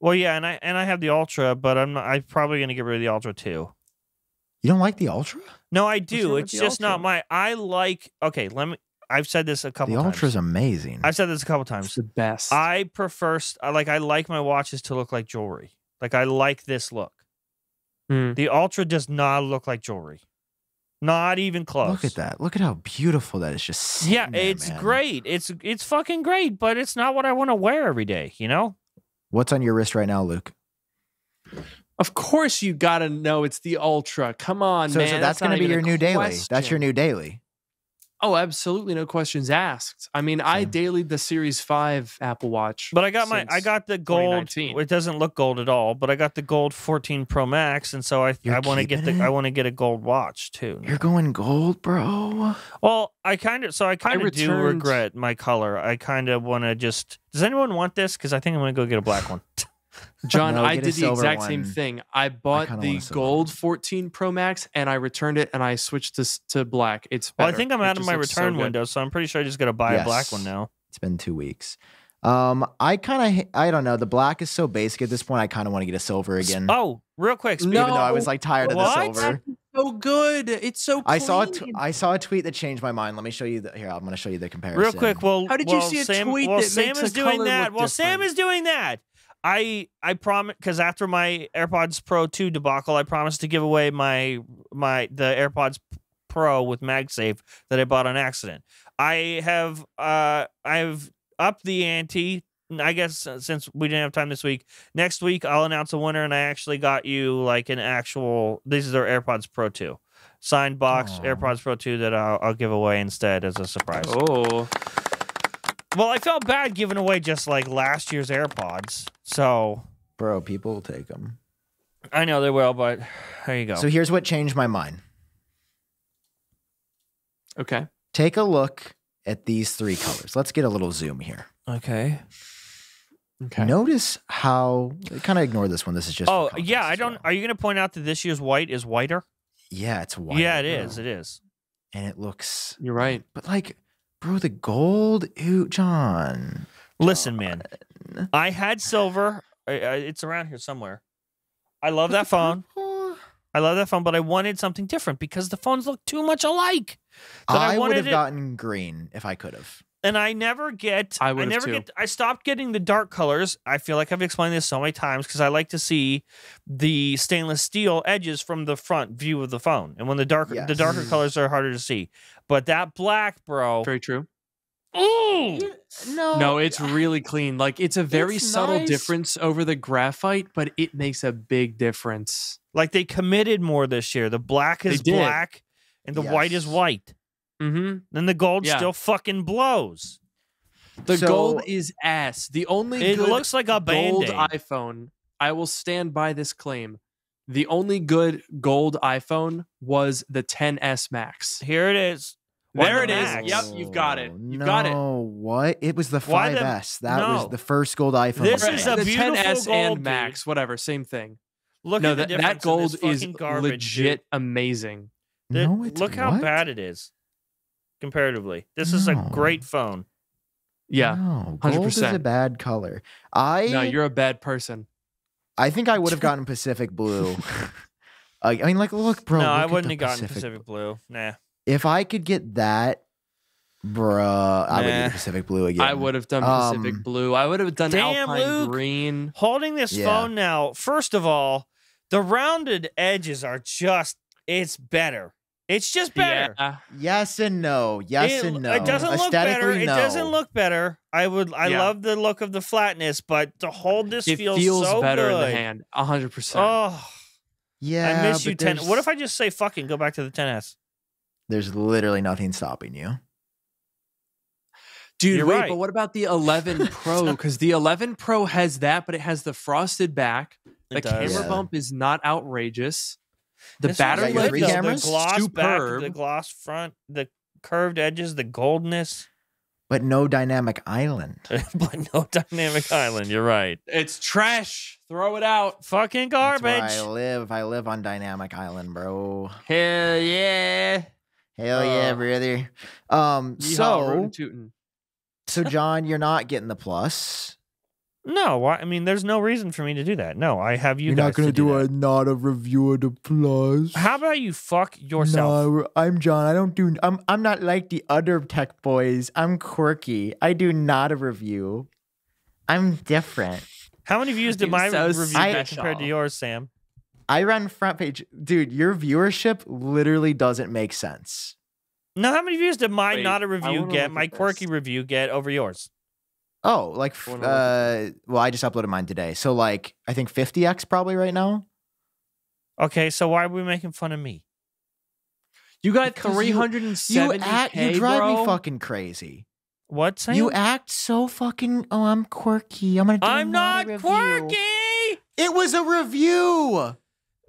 Well, yeah, and I have the Ultra, but I'm probably going to get rid of the Ultra too. You don't like the Ultra? No, I do. It's just not I've said this a couple times. The Ultra's amazing. I've said this a couple times. It's the best. I like my watches to look like jewelry. Like I like this look. The Ultra does not look like jewelry. Not even close. Look at that. Look at how beautiful that is just sitting there, it's great. It's fucking great, but it's not what I want to wear every day, you know? What's on your wrist right now, Luke? Of course you got to know it's the Ultra. Come on, man. So that's going to be your new daily. That's your new daily. Oh, absolutely. No questions asked. I mean, I dailied the Series 5 Apple Watch. But I got the gold. It doesn't look gold at all, but I got the gold 14 Pro Max, and so I want to get a gold watch too. You're going gold, bro. Well, I kind of do regret my color. I kind of want to just. Does anyone want this? Because I think I'm going to go get a black one. John, I did the exact same thing. I bought the gold 14 Pro Max and I returned it and I switched to black. It's better. Well, I think I'm out of my return window, so I'm pretty sure I just got to buy a black one now. It's been 2 weeks. I don't know. The black is so basic at this point. I kind of want to get a silver again. Oh, real quick. Even though I was like tired of the silver. So good. It's so clean. I saw a tweet that changed my mind. Let me show you here. I'm going to show you the comparison. Real quick. Well, how did you see a tweet that Sam is doing that? Well, Sam is doing that. I promise, because after my AirPods Pro 2 debacle, I promised to give away the AirPods Pro with MagSafe that I bought on accident. I've upped the ante. I guess since we didn't have time this week, next week I'll announce a winner, and I actually got you like an actual. These are AirPods Pro 2, signed box AirPods Pro 2 that I'll give away instead as a surprise. Oh. Well, I felt bad giving away just like last year's AirPods. So, bro, people will take them. I know they will, but there you go. So here's what changed my mind. Okay. Take a look at these 3 colors. Let's get a little zoom here. Okay. Notice how kind of ignore this one. This is just. Oh, yeah. I don't. Are you going to point out that this year's white is whiter? Yeah, it's white. Yeah, it is. It is. And it looks. You're right. But like. Bro, the gold, John. Listen, man. I had silver. It's around here somewhere. I love that phone. But I wanted something different because the phones look too much alike. I would have gotten green if I could have. And I never get. I stopped getting the dark colors. I feel like I've explained this so many times because I like to see the stainless steel edges from the front view of the phone. And when the darker colors are harder to see. But that black, bro. Very true. Ooh. No, it's really clean. Like it's a very subtle difference over the graphite, but it makes a big difference. Like they committed more this year. The black is black and the white is white. Mm-hmm. Then the gold still fucking blows. The gold is ass. The only it looks like a gold Band-Aid. iPhone. I will stand by this claim. The only good gold iPhone was the 10s Max. Here it is. There it is. Yep, you've got it. You've got it. What? It was the 5S. That was the first gold iPhone. This is a the beautiful 10s gold, and Max, dude. Whatever, same thing. Look at the difference. That gold is garbage, legit dude. amazing. Look how bad it is comparatively. This is a great phone. Yeah, no, 100%. Gold is a bad color. No, you're a bad person. I think I would have gotten Pacific Blue. I mean, like, look, bro. No, I wouldn't have gotten Pacific Blue. Nah. If I could get that, bruh, I would get Pacific Blue again. I would have done Pacific Blue. I would have done Alpine Luke, Green. Holding this phone now, first of all, the rounded edges are just, it's better. It's just better. Yeah. Yes and no. Yes and no. It doesn't look better. No. It doesn't look better. I love the look of the flatness, but to hold this feels so better good. in the hand. 100%. Oh. Yeah. I miss you, 10. What if I just say fucking go back to the 10S? There's literally nothing stopping you. Dude, You're wait, right. but what about the 11 Pro? Because the 11 Pro has that, but it has the frosted back. The camera bump is not outrageous. The battery life is the gloss superb. back, the gloss front, the curved edges, the goldness. But no dynamic island. But no dynamic island. You're right. It's trash. Throw it out. Fucking garbage. That's where I live on dynamic island, bro. Hell yeah. Hell yeah, brother. So John, you're not getting the plus. No, I mean, there's no reason for me to do that. No, I have you. You're guys not going to do not a review of the plus. How about you fuck yourself? No, I'm John. I'm not like the other tech boys. I'm quirky. I do not a review. I'm different. How many views did my review get compared to yours, Sam? I run front page. Dude, your viewership literally doesn't make sense. No, how many views did my not a review get, my quirky review get over yours? Oh, like, well, I just uploaded mine today. So, like, I think 50x probably right now. Okay, so why are we making fun of me? You got 370K, you drive me fucking crazy. What, Sam? You act so fucking, I'm quirky. I'm not quirky! It was a review!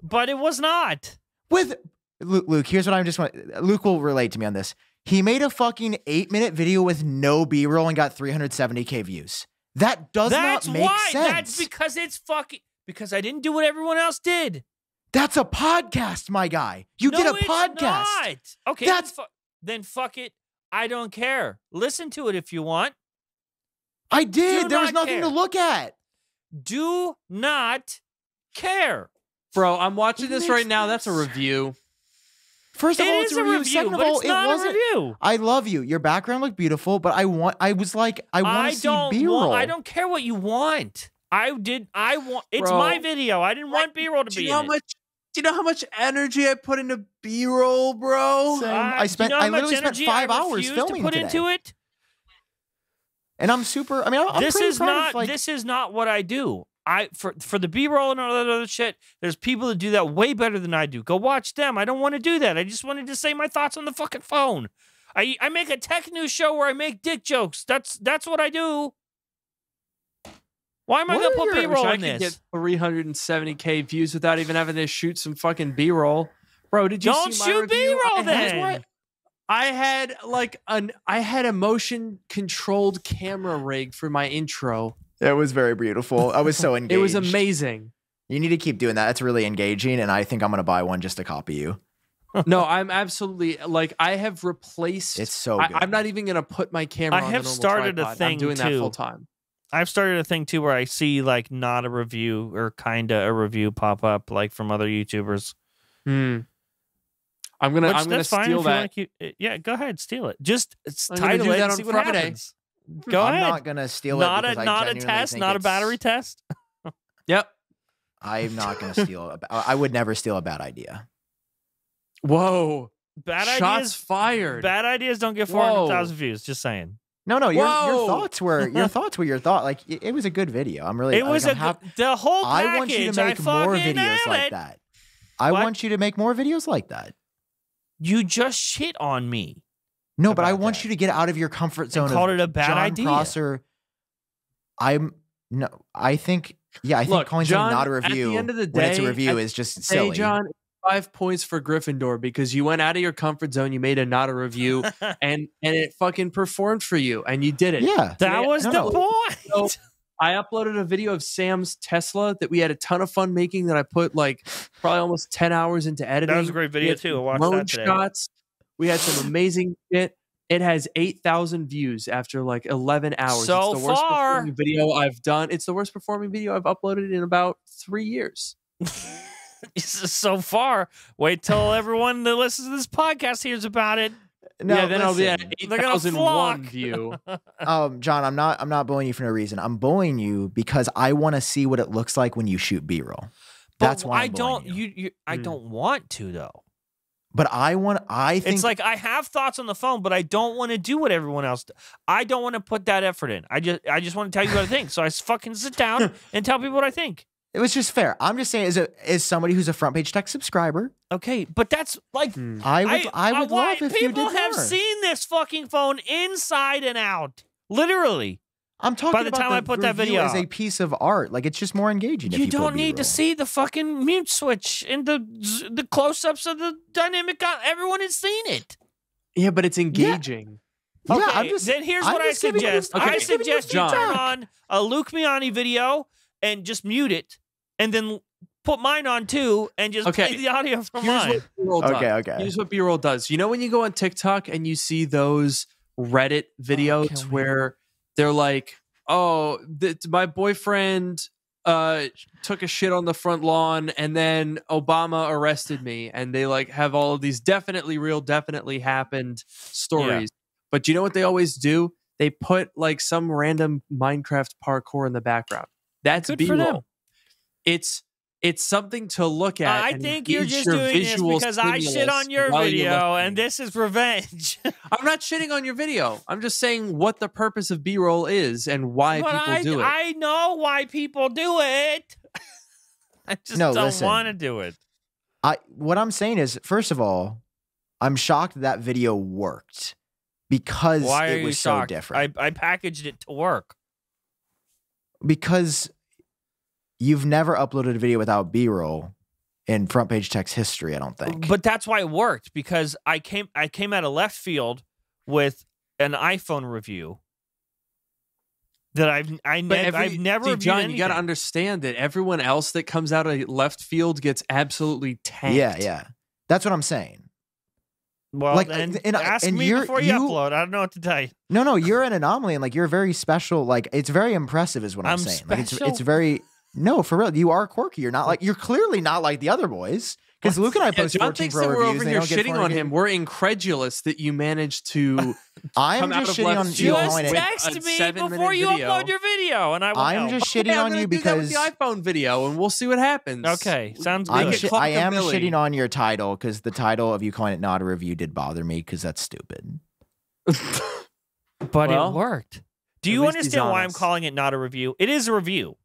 But it was not. With Luke, here's what I just want. Luke will relate to me on this. He made a fucking 8-minute video with no B-roll and got 370K views. That does not make sense. That's because it's fucking... Because I didn't do what everyone else did. That's a podcast, my guy. You did a podcast. Not. Okay, then fuck it. I don't care. Listen to it if you want. I did. There was nothing to look at. Do not care. Bro, I'm watching this right now. That's a review. First of all, it's a review. Second of all, it wasn't. Review. I love you. Your background looked beautiful, but I want to see B-roll. I don't care what you want. It's my video. I didn't want B-roll to be in it. Do you know how much energy I put into B-roll, bro? I literally spent 5 hours filming to put into it. And I'm super. I mean, this is not what I do. For the B-roll and all that other shit, there's people that do that way better than I do. Go watch them. I don't want to do that. I just wanted to say my thoughts on the fucking phone. I make a tech news show where I make dick jokes. That's what I do. Why am I going to put B-roll in this? I could get 370K views without even having to shoot some fucking B-roll. Bro, did you see my review? Don't shoot B-roll then. I had a motion controlled camera rig for my intro. It was very beautiful. I was so engaged. It was amazing. You need to keep doing that. It's really engaging, and I think I'm going to buy one just to copy you. No, I'm absolutely I have replaced. It's so good. I'm not even going to put my camera on the normal tripod. I'm doing that full time. I've started a thing too where I see not a review or kinda a review pop up from other YouTubers. I'm gonna steal that. Yeah, go ahead, steal it. Just title it and see what happens. Go ahead. I'm not gonna steal it. Not a test, not a battery test. Yep. I'm not gonna steal. I would never steal a bad idea. Whoa! Bad Shots ideas fired. Bad ideas don't get 400,000 views. Just saying. No. Your thoughts were your thought. It was a good video. I'm really. It was the whole package. I want you to make more videos like that. I want you to make more videos like that. You just shit on me. No, but I want you to get out of your comfort zone. Called it a bad idea. Prosser. I think calling something not a review at the end of the day, when it's a review is just silly. Hey, John, 5 points for Gryffindor because you went out of your comfort zone. You made a not a review, and it fucking performed for you, and you did it. Yeah, that was the point. So I uploaded a video of Sam's Tesla that we had a ton of fun making. That I put probably almost 10 hours into editing. That was a great video too. I watched that today. Shots. We had some amazing shit. It has 8,000 views after 11 hours. So it's the worst far, performing video I've done. It's the worst performing video I've uploaded in about 3 years. So far, wait till everyone that listens to this podcast hears about it. No, yeah, then I'll be at 8,001 view. John, I'm not bullying you for no reason. I'm bullying you because I want to see what it looks like when you shoot B-roll. That's why I'm bullying you. I don't want to though. But I think it's I have thoughts on the phone, but I don't want to do what everyone else does. I don't want to put that effort in. I just want to tell you what I think. So I fucking sit down and tell people what I think. It was just fair. I'm just saying, as somebody who's a Front Page Tech subscriber. Okay, but that's I would love if you did more. People have seen this fucking phone inside and out, literally. I'm talking by the time I put that video as a piece of art. It's just more engaging. You don't need to see the fucking mute switch and the close-ups of the dynamic. Everyone has seen it. Yeah, but it's engaging. Yeah, okay, then here's what I suggest. I suggest you turn on a Luke Miani video and just mute it, and then put mine on too, and just play the audio from mine. Okay. Here's what B-roll does. You know when you go on TikTok and you see those Reddit videos where they're like, oh, my boyfriend took a shit on the front lawn and then Obama arrested me. And they have all of these definitely real, definitely happened stories. Yeah. But you know what they always do? They put some random Minecraft parkour in the background. That's B-roll. It's something to look at. I think you're just doing this because I shit on your video, and this is revenge. I'm not shitting on your video. I'm just saying what the purpose of B-roll is and why people do it. I know why people do it. I just don't want to do it. What I'm saying is, first of all, I'm shocked that video worked because it was so different. I packaged it to work. Because you've never uploaded a video without B-roll in front page text history, I don't think. But that's why it worked, because I came out of left field with an iPhone review that I've never reviewed John, anything. you got to understand that everyone else that comes out of left field gets absolutely tanked. Yeah. That's what I'm saying. Well, like, and ask me before you upload. I don't know what to tell you. No, you're an anomaly, and like you're very special. Like it's very impressive, is what I'm saying. Special? Like it's very for real. You are quirky. You're clearly not like the other boys. Because Luke and I post 14 Pro reviews. We're over here shitting on him. We're incredulous that you managed to. I'm just shitting on you. Just text me before you upload your video, and I'm just shitting on you because do that with the iPhone video, and we'll see what happens. Okay, sounds good. I am shitting on your title because the title of you calling it not a review did bother me because that's stupid. But it worked. Do you understand why I'm calling it not a review? It is a review.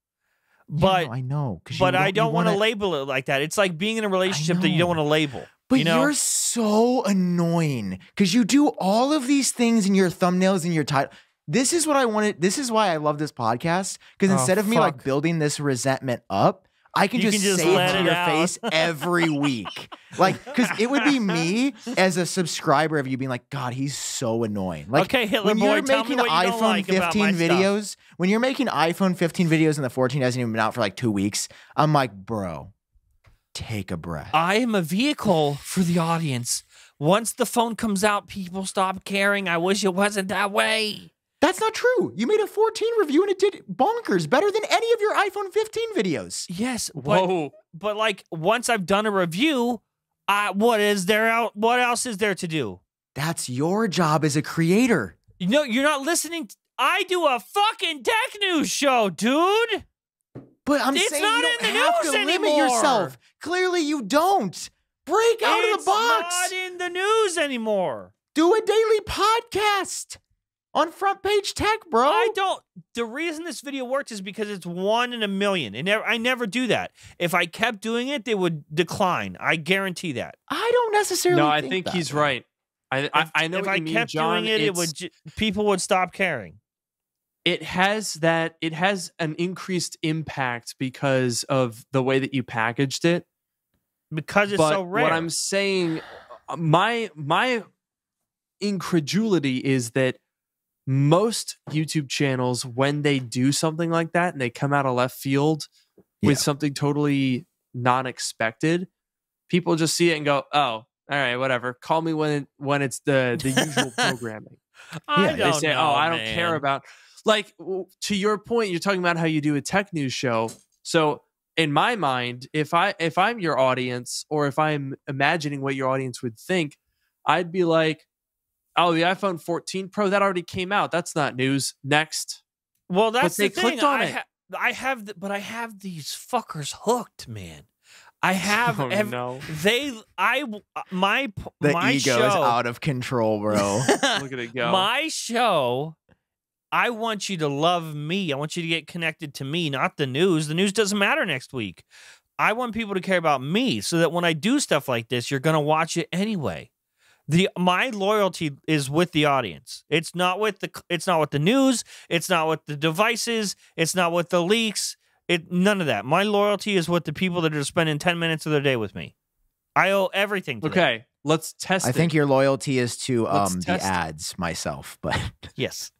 But I know. But I don't want to label it like that. It's like being in a relationship that you don't want to label. But you're so annoying because you do all of these things in your thumbnails and your title. This is what I wanted. This is why I love this podcast, because instead of me like building this resentment up, I can just say it to your face every week. Like, because it would be me as a subscriber of you being like, God, he's so annoying. Like, okay, Hitler when boy, you're making iPhone 15 videos, when you're making iPhone 15 videos and the 14 hasn't even been out for like 2 weeks, I'm like, bro, take a breath. I am a vehicle for the audience. Once the phone comes out, people stop caring. I wish it wasn't that way. That's not true. You made a 14 review and it did bonkers, better than any of your iPhone 15 videos. Yes, but like once I've done a review, what else is there to do? That's your job as a creator. No, you're not listening. I do a fucking tech news show, dude. But I'm saying you don't have to limit yourself. Clearly you don't. Break out of the box. It's not in the news anymore. Do a daily podcast. On front page tech, bro. The reason this video worked is because it's 1 in a million. I never do that. If I kept doing it, they would decline. I guarantee that. I don't necessarily. No, I think he's right. I know if what I you mean, kept John, doing it, people would stop caring. It has an increased impact because of the way that you packaged it. Because it's so rare. What I'm saying, my incredulity is that most YouTube channels, when they do something like that and they come out of left field with something totally non-expected, people just see it and go, "Oh, all right, whatever. Call me when it's the usual programming." They say, "Oh, I don't care about." Like, to your point, you're talking about how you do a tech news show. So in my mind, if I'm your audience, or if I'm imagining what your audience would think, I'd be like, oh, the iPhone 14 Pro, that already came out. That's not news. Next. Well, that's the thing. Clicked on it. I have these fuckers hooked, man. I have the my ego show is out of control, bro. Look at it go. My show, I want you to love me. I want you to get connected to me, not the news. The news doesn't matter next week. I want people to care about me so that when I do stuff like this, you're going to watch it anyway. My loyalty is with the audience. It's not with the news. It's not with the devices. It's not with the leaks. None of that. My loyalty is with the people that are spending 10 minutes of their day with me. I owe everything to them. Okay, let's test it. I think your loyalty is to the ads myself, but yes.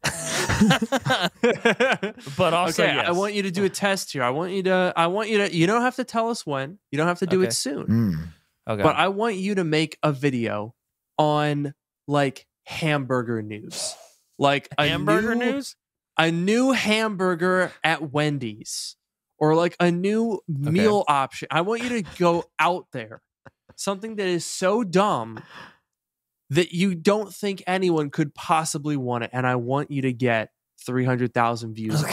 But also, okay, yes. I want you to do a test here. I want you to, you don't have to tell us when. You don't have to do it soon. Okay. But I want you to make a video on like hamburger news. Like a new hamburger at Wendy's, or like a new meal option. I want you to go out there. Something that is so dumb that you don't think anyone could possibly want it, and I want you to get 300,000 views.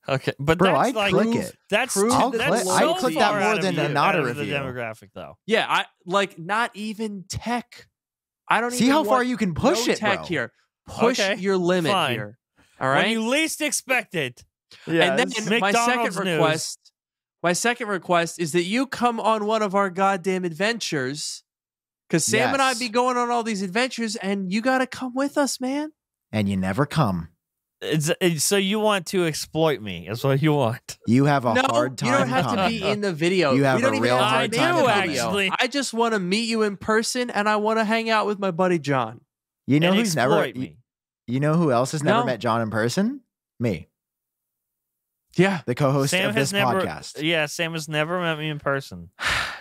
Okay, but bro, that's I click it. That's I click that more than not a review. The demographic, though. Yeah, I like not even tech. I don't see even how far you can push it, tech bro. here. Push your limit here. All right, when you least expect it. Yeah, and then my second request My second request is that you come on one of our goddamn adventures, because Sam and I be going on all these adventures, and you got to come with us, man. And you never come. So you want to exploit me? Is what you want? You have a hard time. You don't have coming. to be in the video. You have we don't a real hard time. I do, actually. I just want to meet you in person, and I want to hang out with my buddy John. You know who's never? Me. You know who else has never met John in person? Me. Yeah, the co-host of this podcast. Yeah, Sam has never met me in person.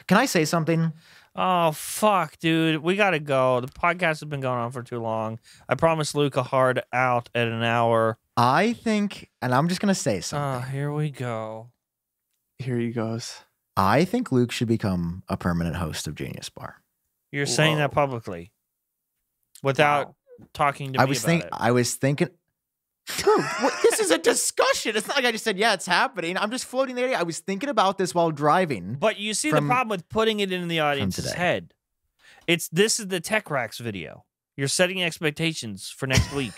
Can I say something? Oh, fuck, dude. We got to go. The podcast has been going on for too long. I promised Luke a hard out at an hour. I think, and I'm just going to say something. Oh, here we go. Here he goes. I think Luke should become a permanent host of GeniusBar. You're saying that publicly without talking to me about it. I was thinking... Dude, this is a discussion. It's not like I just said, yeah, it's happening. I'm just floating the idea. I was thinking about this while driving. But you see the problem with putting it in the audience's head. This is the Tech Racks video. You're setting expectations for next week.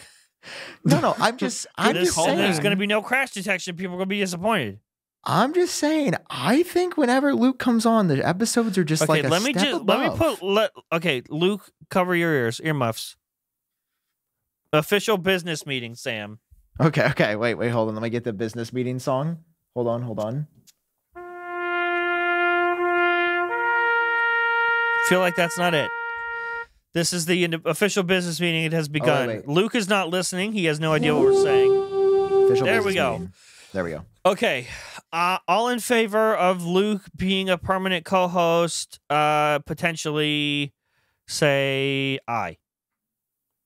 No, I'm just saying. There's going to be no crash detection. People are going to be disappointed. I'm just saying. I think whenever Luke comes on, the episodes are just like a step above. Okay, Luke, cover your earmuffs. Official business meeting, Sam. Okay. Wait, hold on. Let me get the business meeting song. Hold on. Feel like that's not it. This is the official business meeting. It has begun. Wait. Luke is not listening. He has no idea what we're saying. There we go. There we go. Okay. All in favor of Luke being a permanent co-host, potentially say aye.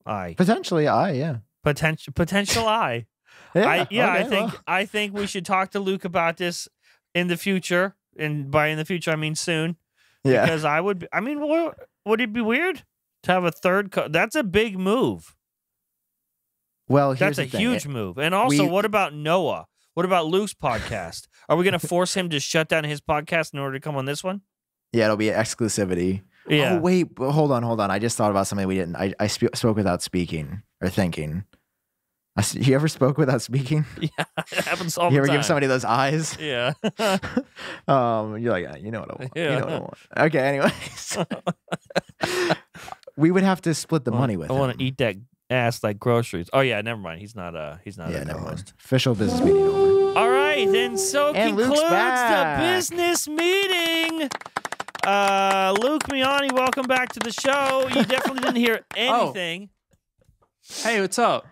Potentially yeah. Potential aye. I think we should talk to Luke about this in the future, and by in the future I mean soon. Yeah. Because would it be weird to have a third that's a big move. Well, that's a huge move. And also, what about Noah? What about Luke's podcast? Are we going to force him to shut down his podcast in order to come on this one? Yeah, it'll be exclusivity. Yeah. Oh, wait, hold on. I just thought about something we didn't. I spoke without speaking or thinking. You ever spoke without speaking? Yeah, it happens all the time. You ever give somebody those eyes? Yeah. You're like, you know what I want. Yeah. You know what I want. Okay, anyways. We would have to split the money with him. I want to eat that ass like groceries. Oh, yeah, never mind. He's not a never mind. Official business meeting over. All right, and so concludes the business meeting. Luke Miani, welcome back to the show. You definitely didn't hear anything. Hey, what's up?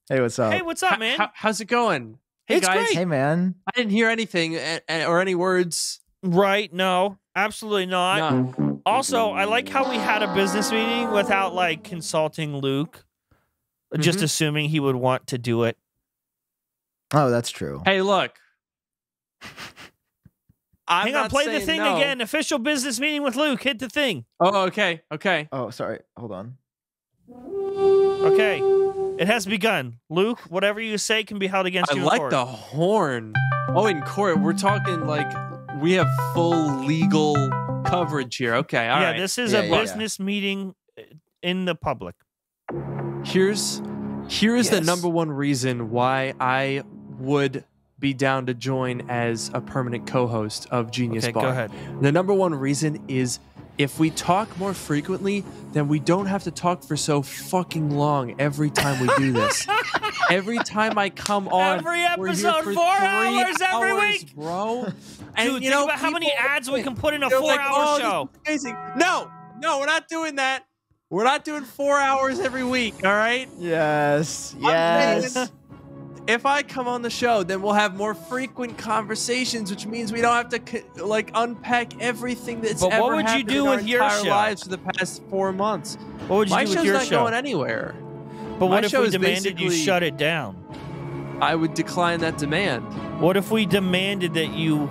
Hey, what's up, man? How's it going? Hey, it's guys. Great. Hey, man. I didn't hear anything or any words. Right? No, absolutely not. No. Also, I like how we had a business meeting without consulting Luke, just assuming he would want to do it. Oh, that's true. Hey, look. Hang on, play the thing again. Official business meeting with Luke. Hit the thing. Oh, okay. Oh, sorry. Hold on. Okay. It has begun. Luke, whatever you say can be held against you in court. I like the horn. Oh, in court. We're talking we have full legal coverage here. Okay, all right. Yeah, this is a business meeting in the public. Here's the number one reason why I would be down to join as a permanent co-host of GeniusBar. Okay, go ahead. The number one reason is if we talk more frequently, then we don't have to talk for so fucking long every time we do this. Every time I come on, every episode, we're here for 4 hours every week, bro. And dude, think about how many ads we can put in a 4-hour show. Amazing. No, we're not doing that. We're not doing 4 hours every week. All right. Yes. If I come on the show, then we'll have more frequent conversations, which means we don't have to unpack everything that's ever happened. But what would you do with your show? Lives for the past 4 months. What would you do with your show? My show's not going anywhere. But what if we demanded you shut it down? I would decline that demand. What if we demanded that you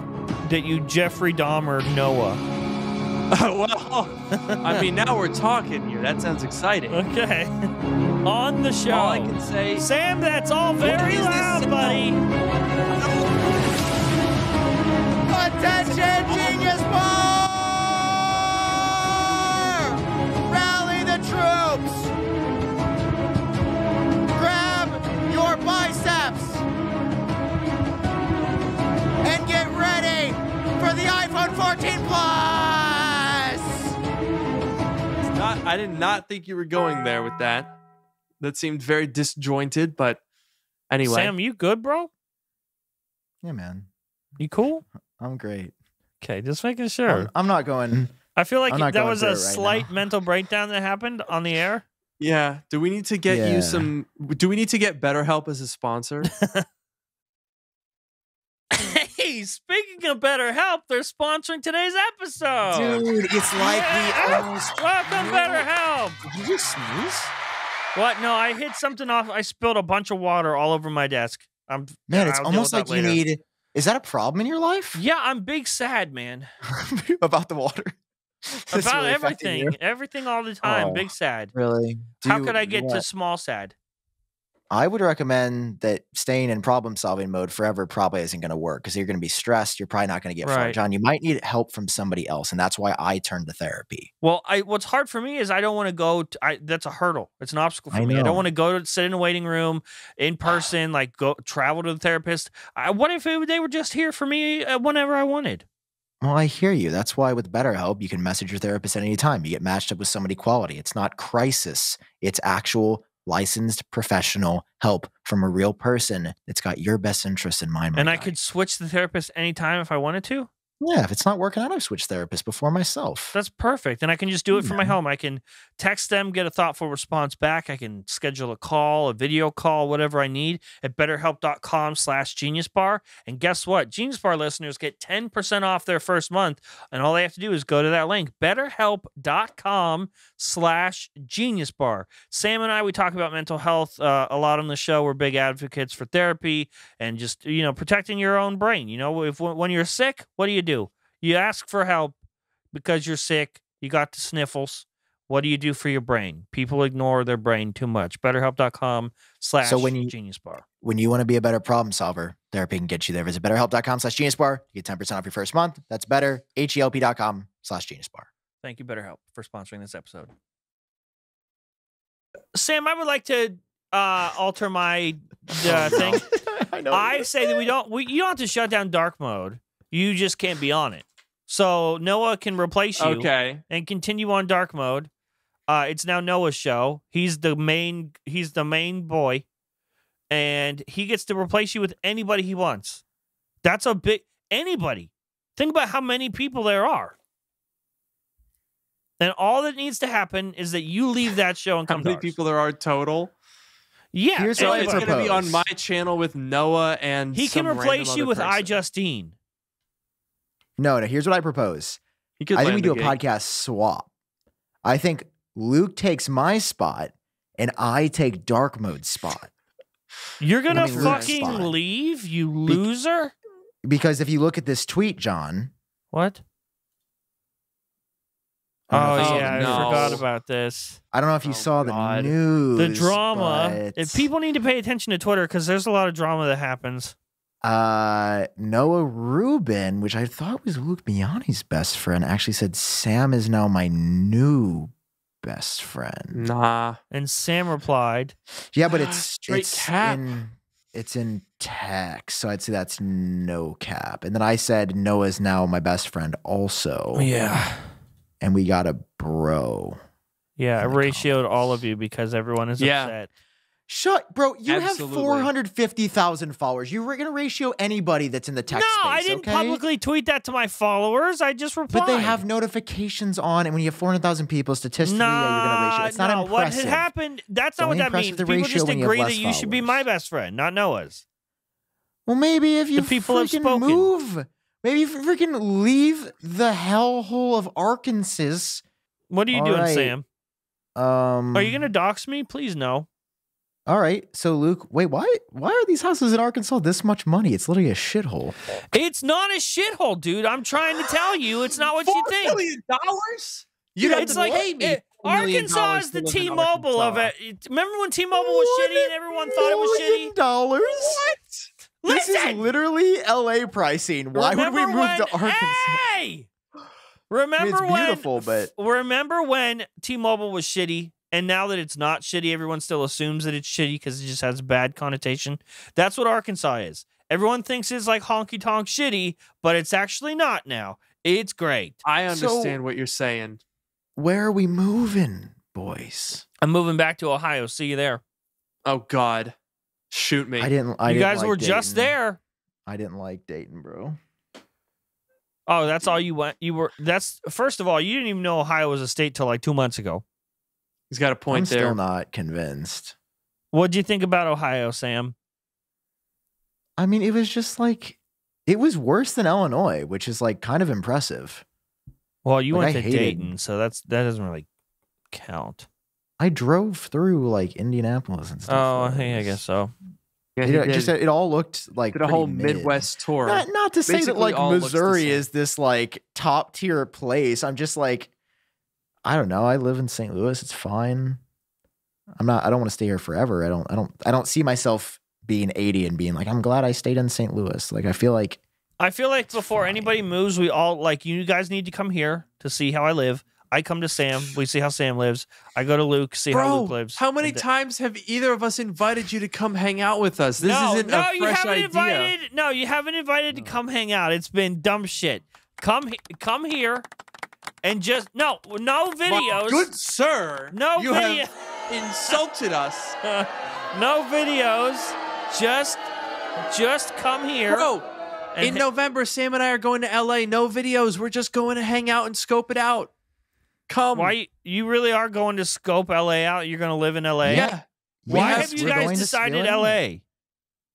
Jeffrey Dahmer Noah? Well, I mean, now we're talking here. That sounds exciting. Okay. On the show. All I can say... Sam, that's all very loud, buddy. Attention, GeniusBar! Rally the troops! Grab your biceps! And get ready not think you were going there with that. That seemed very disjointed, but anyway. Sam, you good, bro? Yeah, man. You cool? I'm great. Okay, just making sure. I'm not going. I feel like that was a right slight mental breakdown that happened on the air. Yeah. Do we need to get you some? Do we need to get BetterHelp as a sponsor? Hey, speaking of BetterHelp, they're sponsoring today's episode. Dude, it's like we almost. Welcome, BetterHelp. Did you just sneeze? What? No, I hit something off. I spilled a bunch of water all over my desk. Man, it's almost like you need. Is that a problem in your life? Yeah, I'm big sad, man. About the water. About everything. Everything all the time. Oh, big sad. Really? How could I get to small sad? I would recommend that staying in problem solving mode forever probably isn't going to work because you're going to be stressed. You're probably not going to get far. John, you might need help from somebody else. And that's why I turned to therapy. Well, what's hard for me is I don't want to go. That's a hurdle. It's an obstacle for me. I don't want to go to sit in a waiting room in person, like go travel to the therapist. What if they were just here for me whenever I wanted? Well, I hear you. That's why with BetterHelp, you can message your therapist at any time. You get matched up with somebody quality. It's not crisis. It's actual licensed professional help from a real person that's got your best interests in mind. And I could switch the therapist anytime if I wanted to? Yeah, if it's not working out, I've switched therapists before myself. That's perfect. And I can just do it from my home. I can text them, get a thoughtful response back. I can schedule a call, a video call, whatever I need at betterhelp.com/GeniusBar. And guess what? GeniusBar listeners get 10% off their first month. And all they have to do is go to that link, betterhelp.com/GeniusBar. Sam and I, we talk about mental health a lot on the show. We're big advocates for therapy and just, protecting your own brain. When you're sick, what do? You ask for help because you're sick. You got the sniffles. What do you do for your brain? People ignore their brain too much. BetterHelp.com/GeniusBar. When you want to be a better problem solver, therapy can get you there. Visit BetterHelp.com/GeniusBar. You get 10% off your first month. That's BetterHelp.com/GeniusBar. Thank you, BetterHelp, for sponsoring this episode. Sam, I would like to alter my thing. I say that you don't have to shut down dark mode. You just can't be on it. So Noah can replace you and continue on dark mode. It's now Noah's show. He's the main boy. And he gets to replace you with anybody he wants. That's a big anybody. Think about how many people there are. And all that needs to happen is that you leave that show and come to ours. How many people there are total? Yeah. Here's so it's going to be on my channel with Noah and he can replace you with iJustine. No, here's what I propose. I think we do a podcast swap. I think Luke takes my spot and I take dark mode spot. You're going to fucking leave, you loser? Because if you look at this tweet, John. What? I forgot about this. I don't know if you saw the news. The drama. If people need to pay attention to Twitter because there's a lot of drama that happens. Noah Rubin, which I thought was Luke Miani's best friend, actually said Sam is now my new best friend. Nah. And Sam replied, yeah, but it's in text, so I'd say that's no cap. And then I said Noah's now my best friend also. Yeah. And we got a bro. Yeah, I ratioed all of you because everyone is upset. Shut, bro. You have 450,000 followers. You're going to ratio anybody that's in the text space, I didn't publicly tweet that to my followers. I just replied. But they have notifications on, and when you have 400,000 people, statistically, you're going to ratio. It's not impressive. What had happened, that's not what that means. People just agree that you should be my best friend, not Noah's. Well, maybe if you freaking move. Maybe you freaking leave the hellhole of Arkansas. What are you doing, Sam? Are you going to dox me? Please no. All right. So, Luke, wait, why are these houses in Arkansas this much money? It's literally a shithole. It's not a shithole, dude. I'm trying to tell you. It's not what you think. $4 million? It's like Arkansas is the T-Mobile of it. Remember when T-Mobile was shitty and everyone thought it was shitty? $1 million? What? This is literally LA pricing. Why would we move to Arkansas? Hey! Remember Remember when T-Mobile was shitty? And now that it's not shitty, everyone still assumes that it's shitty because it just has a bad connotation. That's what Arkansas is. Everyone thinks it's like honky-tonk shitty, but it's actually not now. It's great. I understand what you're saying. Where are we moving, boys? I'm moving back to Ohio. See you there. Oh God, shoot me! I didn't You guys like were Dayton. just there. I didn't like Dayton, bro. Oh, that's all you went. That's first of all, you didn't even know Ohio was a state till like 2 months ago. He's got a point I'm there. still not convinced. What'd you think about Ohio, Sam? I mean, it was just like it was worse than Illinois, which is like kind of impressive. Well, you Like, went I to hated- Dayton, so that doesn't really count. I drove through like Indianapolis and stuff. Oh, so hey, I it guess was- so. Yeah, he did. it all looked like Did a pretty whole mid. Midwest tour. Not to say that Basically like all looks the Missouri same. is this like top tier place. I'm just like, I don't know. I live in St. Louis. It's fine. I don't want to stay here forever. I don't see myself being 80 and being like, I'm glad I stayed in St. Louis. Like I feel like before fine. anybody moves, we all like you guys need to come here to see how I live. I come to Sam. We see how Sam lives. I go to Luke, see how Luke lives. How many And times have either of us invited you to come hang out with us? This isn't no, a you fresh haven't idea. invited. No, you haven't invited to come hang out. It's been dumb shit. Come here, and just no videos. Good sir, No you video. have insulted us. No videos. Just come here. Bro, and in November, Sam and I are going to LA. No videos. We're just going to hang out and scope it out. Come. Why you really are going to scope LA out? You're going to live in LA? Yeah. Why Yes, have you we're guys going to decided Skilling. LA?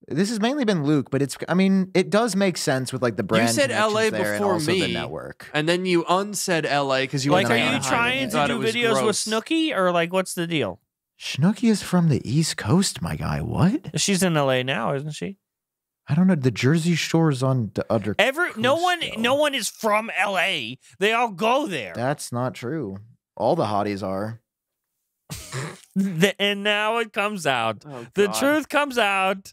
this has mainly been Luke, but it does make sense with like the brand. You said LA connections there and before also the me, network. and then you unsaid LA because you Like, went are to you Anaheim trying and to thought do it was videos with gross. Snooki, or like what's the deal? Snooki is from the East Coast, my guy. What? She's in LA now, isn't she? I don't know. The Jersey Shore's on the other. No coast, one though. is from LA. They all go there. That's not true. All the hotties are. And now it comes out. Oh, The God. truth comes out.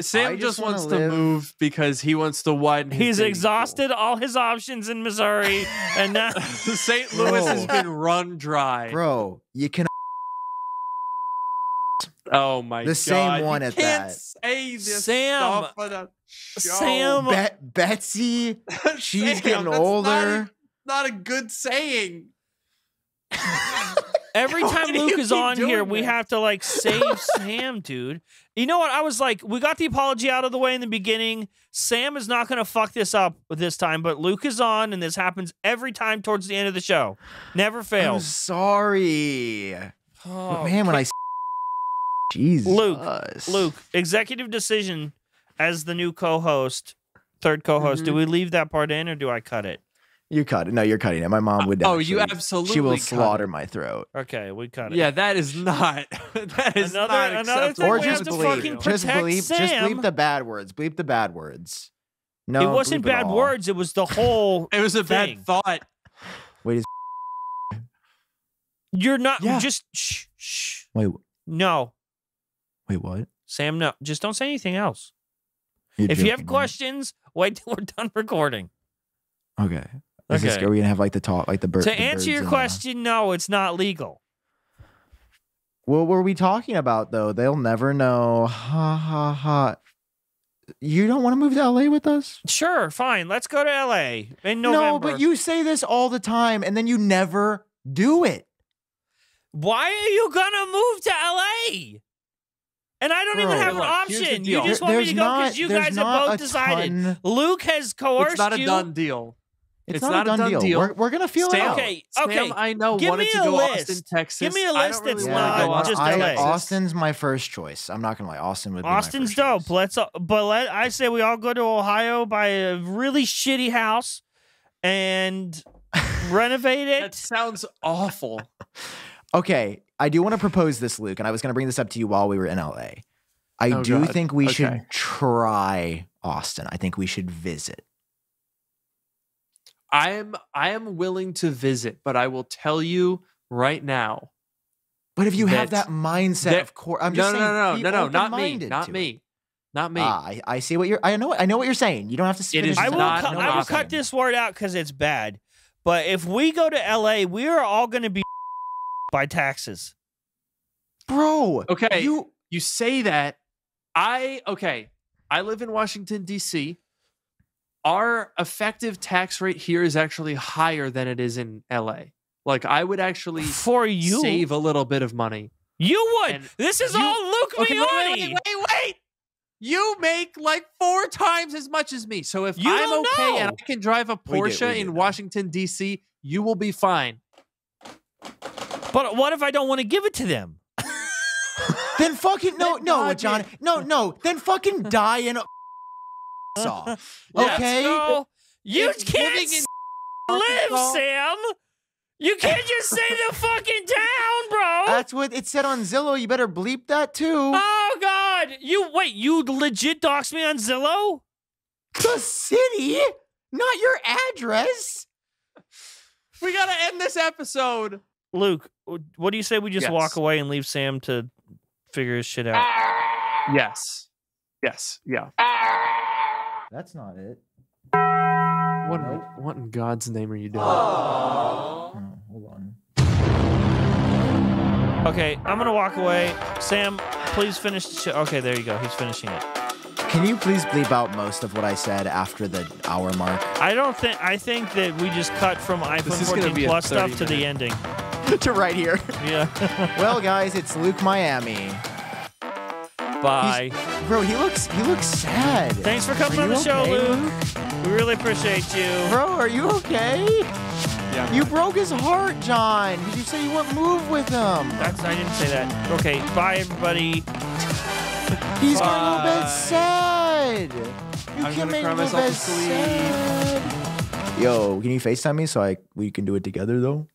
Sam I just just wanna wants live- to move because he wants to widen his He's dating exhausted all his options in Missouri, and now pool. St. Louis has Bro. been run dry. Bro, you can. Oh my God. The same one you at can't that. say this Sam. stuff on a show. Sam. Betsy, she's Sam, getting that's older. Not a good saying. every Why time do Luke you is keep on here, doing we this? have to like save Sam, dude. You know what? I was like, we got the apology out of the way in the beginning. Sam is not going to fuck this up this time, but Luke is on, and this happens every time towards the end of the show. Never I'm fails. sorry. Oh, Man, when I. Jesus. Luke, executive decision as the new co-host, third co-host. Do we leave that part in or do I cut it? You cut it. No, you're cutting it. My mom would. Oh, you actually- absolutely She will cut slaughter it. my throat. Okay, we cut it. Yeah, that is not. That is Another- not another acceptable. thing Or we have just to bleep. fucking Just protect bleep. Just Sam. bleep the bad words. Bleep the bad words. No, it wasn't bleep it bad all. words. It was the whole It was a thing. bad thought. Wait. You're not Yeah. just shh. Wait. No, Wait. What? Sam, no. Just don't say anything else. You're If you have joking, right? questions, wait till we're done recording. Okay. Is this, Okay. are we gonna have like the talk, like the bird? To answer your question, no, it's not legal. What were we talking about though? They'll never know. Ha ha ha. You don't want to move to LA with us? Sure, fine. Let's go to LA in November. No, but you say this all the time and then you never do it. Why are you gonna move to LA? And I don't even Bro. have an Look, here's the option. You deal. just want me to go because you there's guys have not both a decided. ton- Luke has coerced It's not a you. done deal. It's It's not a done deal. We're gonna feel it Sam, out. Okay, Sam, I know, Give wanted me to a go list. Austin, Texas. Give me a I list don't really that's wanna not go Austin, just I- LA. Texas. Austin's my first choice. I'm not gonna lie. Austin would be Austin's my dope. first choice. I say we all go to Ohio, buy a really shitty house, and renovate That it. sounds awful. Okay, I do want to propose this, Luke, and I was going to bring this up to you while we were in LA. I Oh, do God. think we Okay. should try Austin. I think we should visit. I am willing to visit, but I will tell you right now. But if you have That- that mindset, that- of course, I'm just saying, be no, not me, open-minded not to me, it. not me. I see what you're. I know what you're saying. You don't have to. It finish is the I will, not sentence. an I will option. cut this word out because it's bad. But if we go to LA, we are all going to be by taxes. bro. Okay. you You say that. I live in Washington, D.C. Our effective tax rate here is actually higher than it is in LA. Like I would actually for you save a little bit of money. You would. And this is all Luke Miani. Wait. You make like 4 times as much as me. So if I'm okay and I can drive a Porsche in Washington, D.C., you will be fine. But what if I don't want to give it to them? Then fucking no, John. No. Then fucking die in a off. Okay? You can't live, Sam. You can't just say the fucking town, bro. That's what it said on Zillow. You better bleep that too. Oh God! You legit doxed me on Zillow? The city, not your address. We gotta end this episode. Luke, what do you say we just walk away and leave Sam to figure his shit out? Yes. Yeah. That's not it. What in God's name are you doing? Oh, hold on. Okay, I'm gonna walk away. Sam, please finish the show. Okay, there you go. He's finishing it. Can you please bleep out most of what I said after the hour mark? I think that we just cut from iPhone 14 Plus stuff to the ending. To right here. Yeah. Well, guys, it's Luke Miami. Bye. Bro, he looks sad. Thanks for coming on the show, Luke. We really appreciate you. Bro, are you okay? Yeah. You broke his heart, John. Did you say you wouldn't move with him? I didn't say that. Okay, bye, everybody. He's going to go to bed sad. You can't make him go to bed sad. Yo, can you FaceTime me so we can do it together, though?